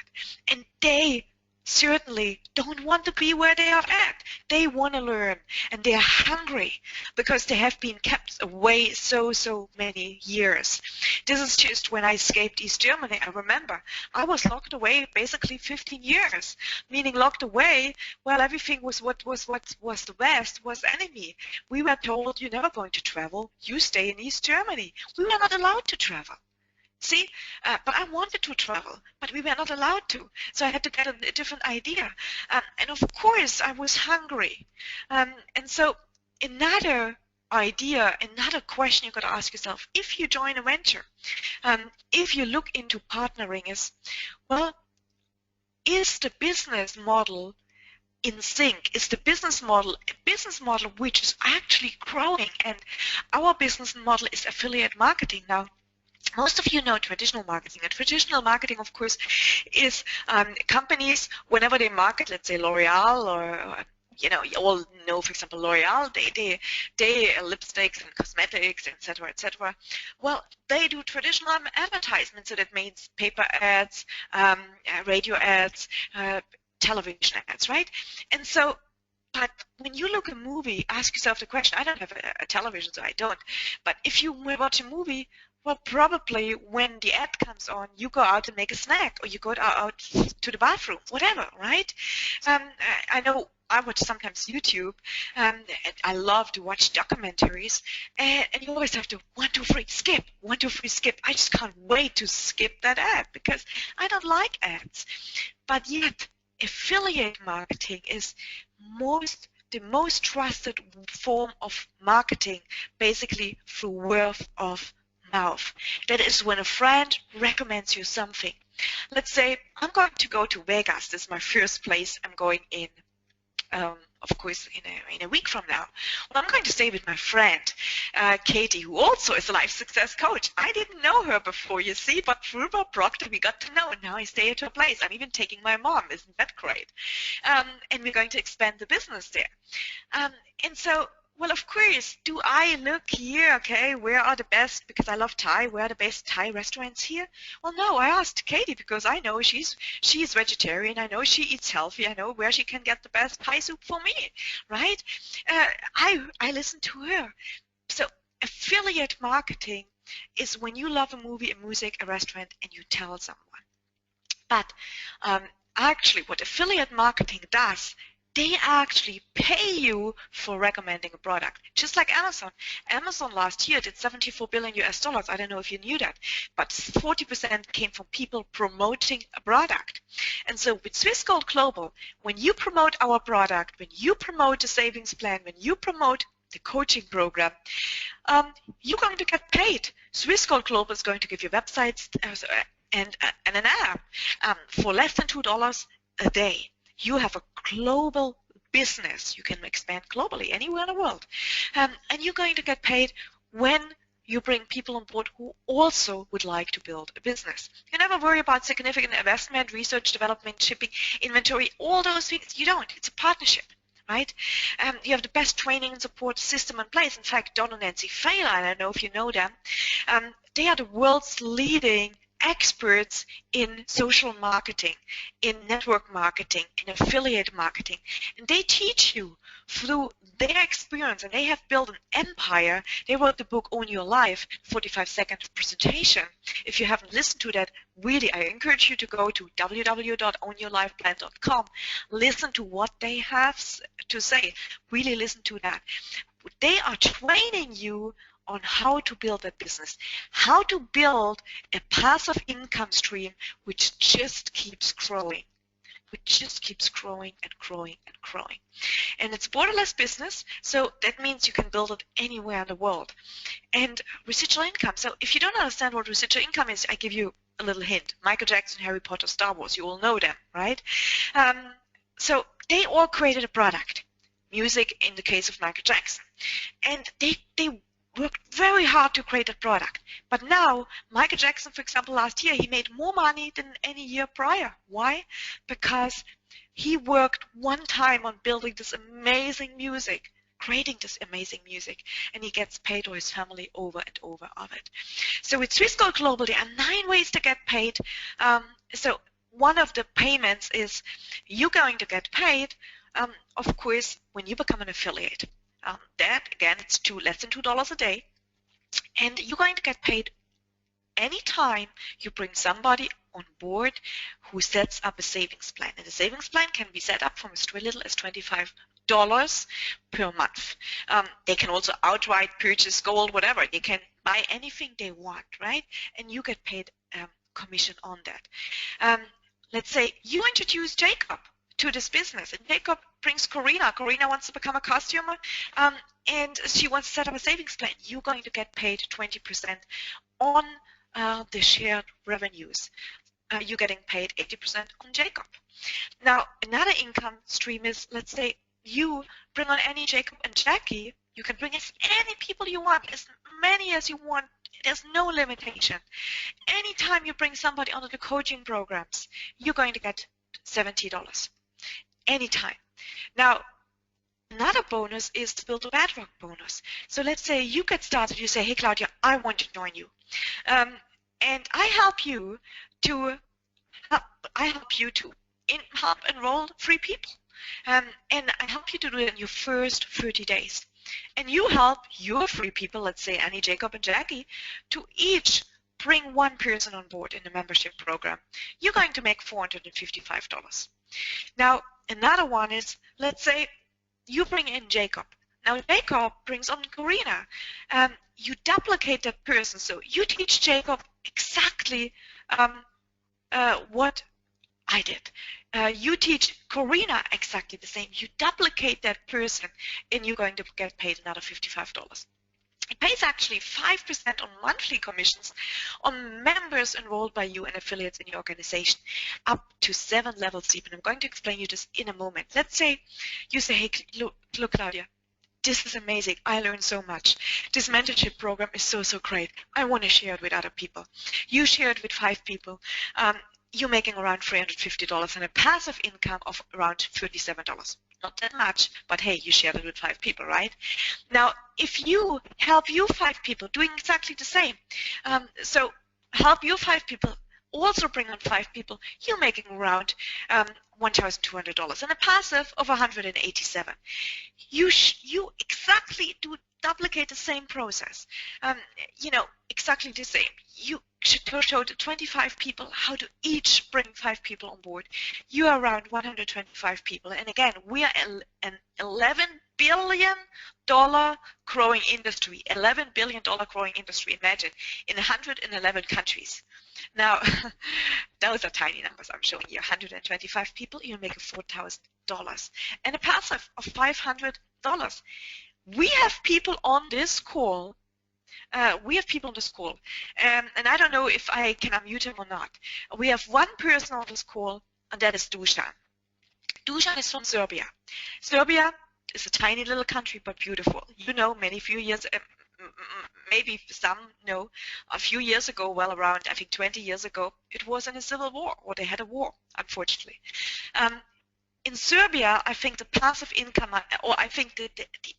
Speaker 5: And they certainly don't want to be where they are at. They want to learn, and they are hungry because they have been kept away so many years. This is just when I escaped East Germany. I remember I was locked away basically 15 years, meaning locked away. Well, everything was what was the West was enemy. We were told, you're never going to travel. You stay in East Germany. We were not allowed to travel. See, but I wanted to travel, but we were not allowed to. So I had to get a different idea. And of course, I was hungry. And so another idea, another question you got to ask yourself, if you join a venture, if you look into partnering is, well, is the business model in sync? Is the business model a business model which is actually growing? And our business model is affiliate marketing. Now, most of you know traditional marketing, and traditional marketing, of course, is companies, whenever they market, let's say L'Oreal, or you all know, for example, L'Oreal, they lipsticks and cosmetics, etc. Well, they do traditional advertisements, so that means paper ads, radio ads, television ads, right? And so But when you look at a movie, ask yourself the question. I don't have a television, so I don't. But if you watch a movie, well, probably when the ad comes on, you go out and make a snack, or you go out to the bathroom, whatever, right? I know I watch sometimes YouTube, and I love to watch documentaries, and you always have to 1, 2, 3, skip, 1, 2, 3, skip. I just can't wait to skip that ad because I don't like ads. But yet, affiliate marketing is the most trusted form of marketing, basically through word of mouth. That is when a friend recommends you something. Let's say I'm going to go to Vegas. This is my first place I'm going in. Of course, in a week from now. Well, I'm going to stay with my friend, Katie, who also is a life success coach. I didn't know her before, you see, but through Bob Proctor, we got to know, and now I stay at her place. I'm even taking my mom. Isn't that great? And we're going to expand the business there. And so, well, of course, do I look here, okay, where are the best, because I love Thai, where are the best Thai restaurants here? Well, no, I asked Katie because I know she's vegetarian, I know she eats healthy, I know where she can get the best Thai soup for me, right? I listen to her. So affiliate marketing is when you love a movie, a music, a restaurant, and you tell someone. But actually what affiliate marketing does, they actually pay you for recommending a product. Just like Amazon. Amazon last year did 74 billion US dollars. I don't know if you knew that, but 40% came from people promoting a product. And so with Swiss Gold Global, when you promote our product, when you promote the savings plan, when you promote the coaching program, you're going to get paid. Swiss Gold Global is going to give you websites and an app for less than $2 a day. You have a global business. You can expand globally anywhere in the world. And you're going to get paid when you bring people on board who also would like to build a business. You never worry about significant investment, research, development, shipping, inventory, all those things. You don't. It's a partnership, right? You have the best training and support system in place. In fact, Don and Nancy Failer, I don't know if you know them, they are the world's leading experts in social marketing, in network marketing, in affiliate marketing. And they teach you through their experience, and they have built an empire. They wrote the book Own Your Life, 45-second presentation. If you haven't listened to that, really, I encourage you to go to www.ownyourlifeplan.com. Listen to what they have to say. Really listen to that. They are training you on how to build a business, how to build a passive income stream which just keeps growing, and growing and growing. And it's borderless business, so that means you can build it anywhere in the world. And residual income, so if you don't understand what residual income is, I give you a little hint. Michael Jackson, Harry Potter, Star Wars, you all know them, right? So they all created a product, music in the case of Michael Jackson. And they worked very hard to create a product. But now, Michael Jackson, for example, last year, he made more money than any year prior. Why? Because he worked one time on building this amazing music, creating this amazing music, and he gets paid, or his family, over and over of it. So with Swiss Gold Global, there are 9 ways to get paid. So one of the payments is you're going to get paid, of course, when you become an affiliate. That, again, it's less than $2 a day, and you're going to get paid anytime you bring somebody on board who sets up a savings plan. And the savings plan can be set up from as little as $25 per month. They can also outright purchase gold, whatever. They can buy anything they want, right? And you get paid commission on that. Let's say you introduce Jacob to this business, and Jacob brings Corina. Corina wants to become a customer, and she wants to set up a savings plan. You're going to get paid 20% on the shared revenues. You're getting paid 80% on Jacob. Now, another income stream is, let's say you bring on any Jacob and Jackie. You can bring as many people you want, as many as you want. There's no limitation. Anytime you bring somebody onto the coaching programs, you're going to get $70. Anytime. Now, another bonus is to build a bedrock bonus. So let's say you get started, you say, hey Claudia, I want to join you. And I help you to help enroll 3 people. and I help you to do it in your first 30 days. And you help your 3 people, let's say Annie, Jacob, and Jackie, to each bring 1 person on board in the membership program. You're going to make $455. Now, another one is, let's say you bring in Jacob. Now, Jacob brings on Karina. You duplicate that person. So you teach Jacob exactly what I did. You teach Karina exactly the same. You duplicate that person, and you're going to get paid another $55. It pays actually 5% on monthly commissions on members enrolled by you and affiliates in your organization, up to 7 levels deep. And I'm going to explain you this in a moment. Let's say you say, hey, look, Claudia, this is amazing. I learned so much. This mentorship program is so great. I want to share it with other people. You share it with 5 people. You're making around $350 and a passive income of around $37. Not that much, but hey, you shared it with 5 people, right? Now, if you help your 5 people doing exactly the same, so help your 5 people, also bring on 5 people, you're making around $1,200 and a passive of $187. You exactly do duplicate the same process. You know, exactly the same. You should show the 25 people how to each bring 5 people on board. You are around 125 people. And again, we are an $11 billion growing industry. $11 billion growing industry. Imagine, in 111 countries. Now, those are tiny numbers I'm showing you. 125 people, you make $4,000 and a passive of $500. We have people on this call. And I don't know if I can unmute him or not. We have 1 person on this call, and that is Dusan. Dusan is from Serbia. Serbia is a tiny little country, but beautiful. You know, maybe some know, a few years ago, well, around, I think 20 years ago, it was in a civil war, or they had a war, unfortunately. In Serbia, I think the passive income, or I think the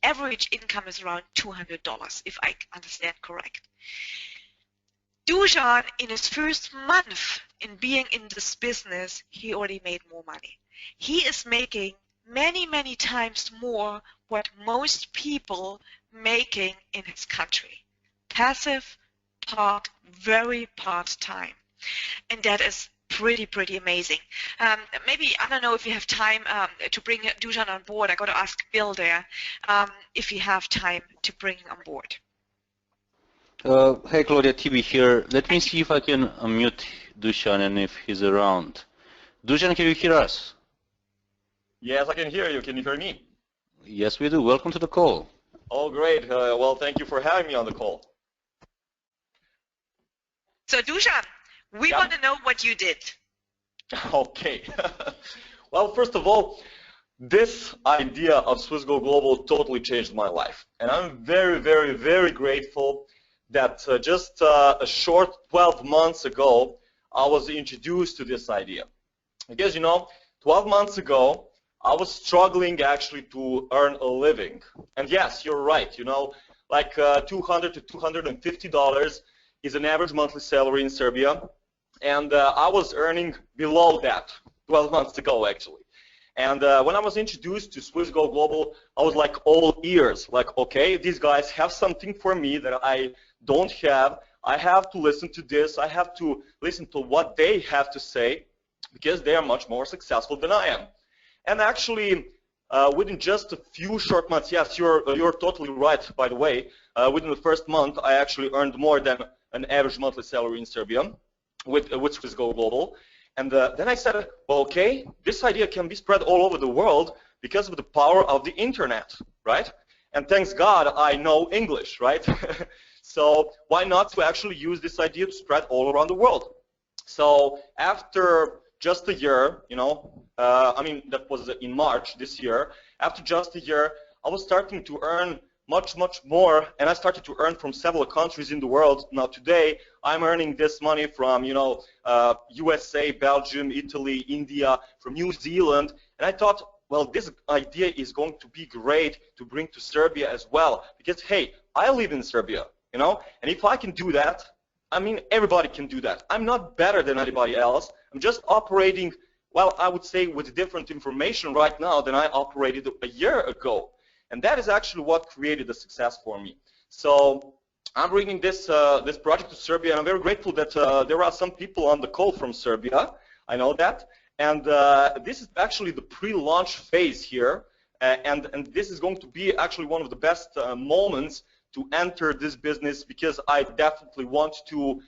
Speaker 5: average income is around $200, if I understand correct. Dusan, in his first month in being in this business, he already made more money. He is making many times more what most people making in his country. Passive, very part-time. And that is pretty amazing. Maybe, I don't know if you have time to bring Dusan on board. I got to ask Bill there if you have time to bring him on board.
Speaker 4: Hey Claudia, TV here. Let me see if I can unmute Dusan and if he's around. Dusan, can you hear us?
Speaker 6: Yes, I can hear you. Can you hear me?
Speaker 4: Yes, we do. Welcome to the call.
Speaker 6: Oh, great. Well, thank you for having me on the call.
Speaker 5: So Dusan, we want to know what you did.
Speaker 6: Okay. Well, first of all, this idea of Swissgo Global totally changed my life. And I'm very grateful that just a short 12 months ago, I was introduced to this idea. Because, you know, 12 months ago, I was struggling actually to earn a living. And yes, you're right, you know, like $200 to $250 is an average monthly salary in Serbia. And I was earning below that 12 months ago, actually. And when I was introduced to Swissgo Global, I was like all ears, like, okay, these guys have something for me that I don't have. I have to listen to this. I have to listen to what they have to say because they are much more successful than I am. And actually, within just a few short months, yes, you're totally right, by the way. Within the first month, I actually earned more than an average monthly salary in Serbia with Swissgo Global. And then I said, well, okay, this idea can be spread all over the world because of the power of the internet, right? And thanks God I know English, right? So why not to actually use this idea to spread all around the world? So after just a year, you know, I mean, that was in March this year. After just a year, I was starting to earn much more, and I started to earn from several countries in the world. Now today, I'm earning this money from, you know, USA, Belgium, Italy, India, from New Zealand, and I thought, well, this idea is going to be great to bring to Serbia as well, because hey, I live in Serbia, you know, and if I can do that, I mean, everybody can do that. I'm not better than anybody else. I'm just operating well, I would say with different information right now than I operated a year ago. And that is actually what created the success for me. So I'm bringing this this project to Serbia, and I'm very grateful that there are some people on the call from Serbia. I know that. And this is actually the pre-launch phase here. And this is going to be actually one of the best moments to enter this business, because I definitely want to,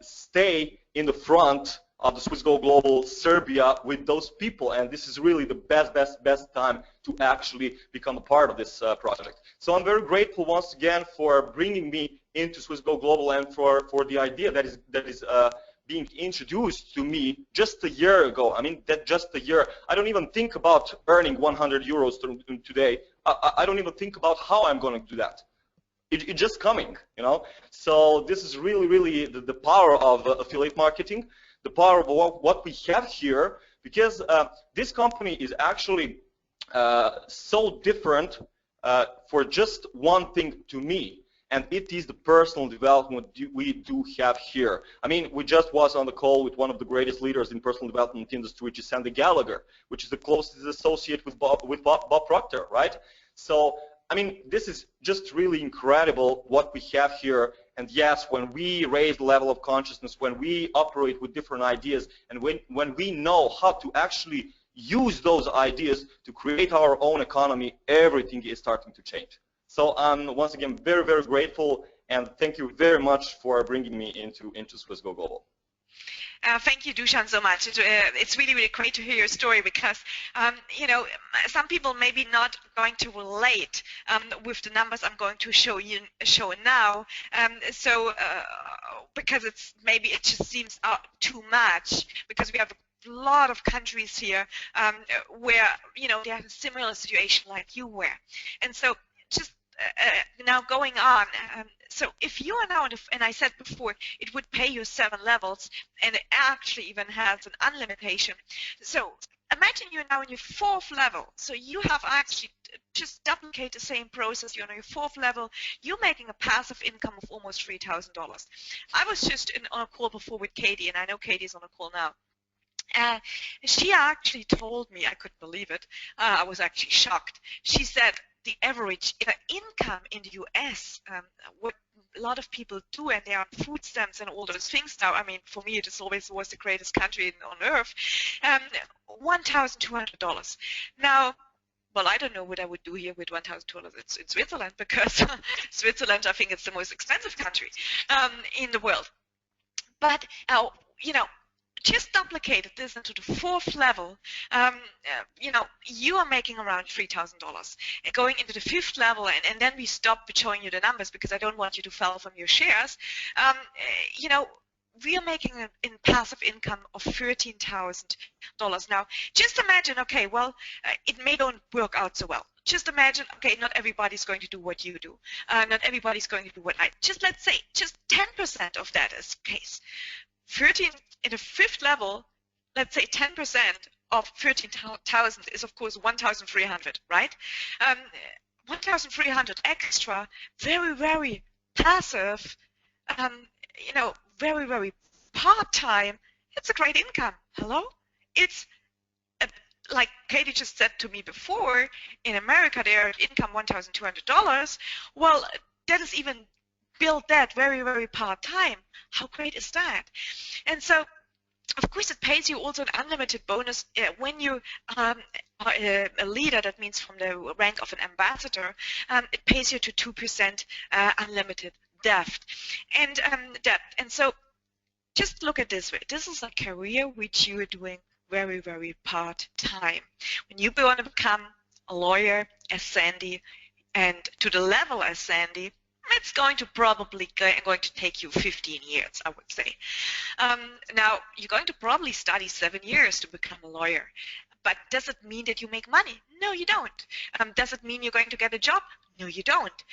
Speaker 6: stay in the front of the Swiss Go Global Serbia with those people, and this is really the best time to actually become a part of this project. So I'm very grateful once again for bringing me into Swiss Go Global and for the idea that is being introduced to me just a year ago. I mean, that just a year. I don't even think about earning 100 euros today. I don't even think about how I'm going to do that. It's just coming, So this is really the power of affiliate marketing, the power of what we have here, because this company is actually so different for just one thing to me, and it is the personal development we do have here. I mean, we just was on the call with one of the greatest leaders in personal development industry, which is Gallagher, which is the closest associate with Bob Proctor, right? So, I mean, this is just really incredible what we have here. And yes, when we raise the level of consciousness, when we operate with different ideas, and when we know how to actually use those ideas to create our own economy, everything is starting to change. So I'm once again very grateful, and thank you very much for bringing me into Swiss Go Global.
Speaker 5: Thank you, Dusan, so much. It's really great to hear your story, because some people may be not going to relate with the numbers I'm going to show now. Because it just seems too much, because we have a lot of countries here where they have a similar situation like you were, and so just now going on. So if you are now, and I said before, it would pay you 7 levels, and it actually even has an unlimitation. So imagine you're now in your 4th level. So you have actually just duplicate the same process. You're on your 4th level. You're making a passive income of almost $3,000. I was just on a call before with Katie, and I know Katie's on a call now. She actually told me, I couldn't believe it. I was actually shocked. She said the average income in the US, what a lot of people do, and they are on food stamps and all those things now. I mean, for me, it is always was the greatest country on earth. $1,200. Now, well, I don't know what I would do here with $1,200. It's in Switzerland, because Switzerland, I think, it's the most expensive country in the world. But just duplicated this into the 4th level, you are making around $3,000. Going into the 5th level, and then we stop showing you the numbers, because I don't want you to fall from your shares. We are making in passive income of $13,000. Now, just imagine, okay, well, it may not work out so well. Just imagine, okay, not everybody's going to do what you do. Not everybody's going to do what I. Let's say, just 10% of that is the case. 13 in the 5th level, let's say 10% of 13,000 is of course 1,300, right? 1,300 extra, very passive, very part-time. It's a great income. Hello? It's like Katie just said to me before, in America their income $1,200. Well, that is even build that very part-time. How great is that? And so, of course, it pays you also an unlimited bonus when you are a leader. That means from the rank of an ambassador, it pays you to 2% unlimited depth. And so, just look at this way. This is a career which you are doing very part-time. When you want to become a lawyer as Sandy, and to the level as Sandy, it's going to probably take you 15 years, I would say. Now, you're going to probably study 7 years to become a lawyer. But does it mean that you make money? No, you don't. Does it mean you're going to get a job? No, you don't.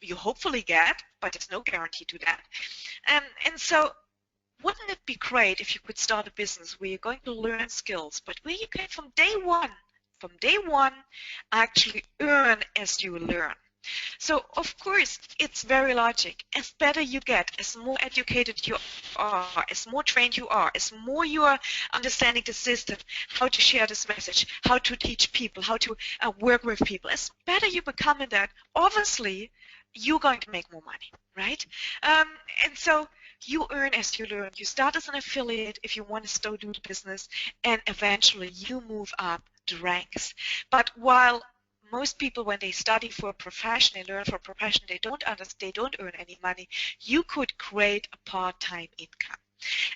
Speaker 5: You hopefully get, but there's no guarantee to that. And so, wouldn't it be great if you could start a business where you're going to learn skills, but where you can from day one, actually earn as you learn? So of course, it's very logic. As better you get, as more educated you are, as more trained you are, as more you are understanding the system, how to share this message, how to teach people, how to work with people, as better you become in that, obviously, you're going to make more money, right? And so you earn as you learn. You start as an affiliate if you want to still do the business, and eventually you move up the ranks. But while most people, when they study for a profession, they learn for a profession, they don't earn any money, you could create a part-time income.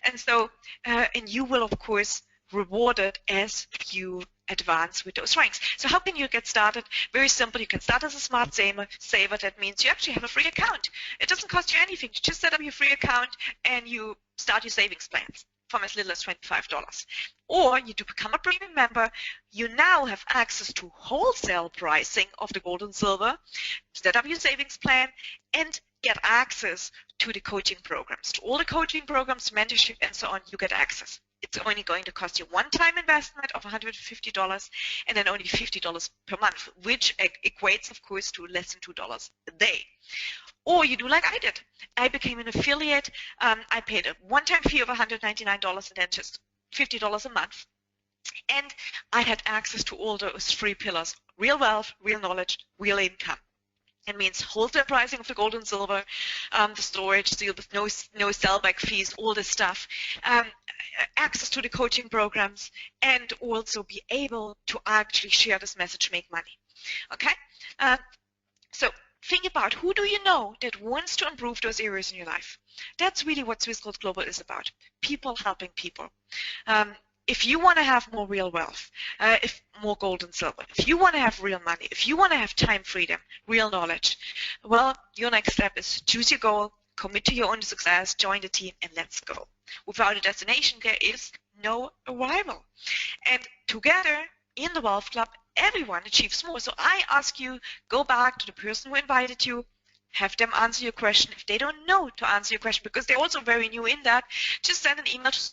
Speaker 5: And so, and you will, of course, reward it as you advance with those ranks. So how can you get started? Very simple. You can start as a smart saver. That means you actually have a free account. It doesn't cost you anything. You just set up your free account and you start your savings plans from as little as $25. Or you do become a premium member. You now have access to wholesale pricing of the gold and silver, set up your savings plan, and get access to the coaching programs. To all the coaching programs, mentorship, and so on, you get access. It's only going to cost you one-time investment of $150 and then only $50 per month, which equates, of course, to less than $2 a day. Or you do like I did. I became an affiliate. I paid a one-time fee of $199 and then just $50 a month. And I had access to all those three pillars: real wealth, real knowledge, real income. It means wholesale pricing of the gold and silver, the storage, deal with no sellback fees, all this stuff, access to the coaching programs, and also be able to actually share this message, make money. Okay? So think about, who do you know that wants to improve those areas in your life? That's really what Swiss Gold Global is about. People helping people. If you want to have more real wealth, if more gold and silver, if you want to have real money, if you want to have time freedom, real knowledge, well, your next step is choose your goal, commit to your own success, join the team, and let's go. Without a destination, there is no arrival. And together, in the Wealth Club, everyone achieves more. So I ask you, go back to the person who invited you, have them answer your question. If they don't know to answer your question, because they're also very new in that, just send an email to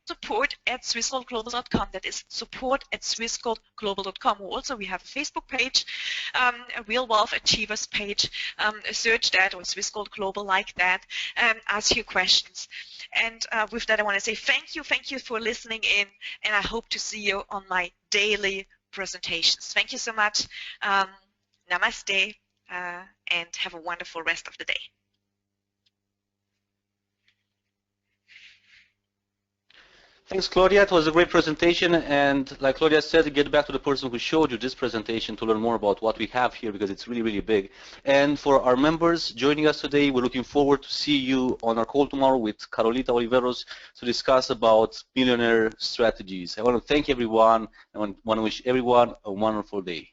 Speaker 5: support@swissgoldglobal.com. That is support@swissgoldglobal.com. Also, we have a Facebook page, a Real Wealth Achievers page. Search that, or Swiss Gold Global, like that. Ask your questions. And with that, I want to say thank you for listening in, and I hope to see you on my daily presentations. Thank you so much. Namaste, and have a wonderful rest of the day.
Speaker 4: Thanks, Claudia. It was a great presentation, and like Claudia said, get back to the person who showed you this presentation to learn more about what we have here, because it's really, really big. And for our members joining us today, we're looking forward to see you on our call tomorrow with Carolita Oliveros to discuss about millionaire strategies. I want to thank everyone. I want to wish everyone a wonderful day.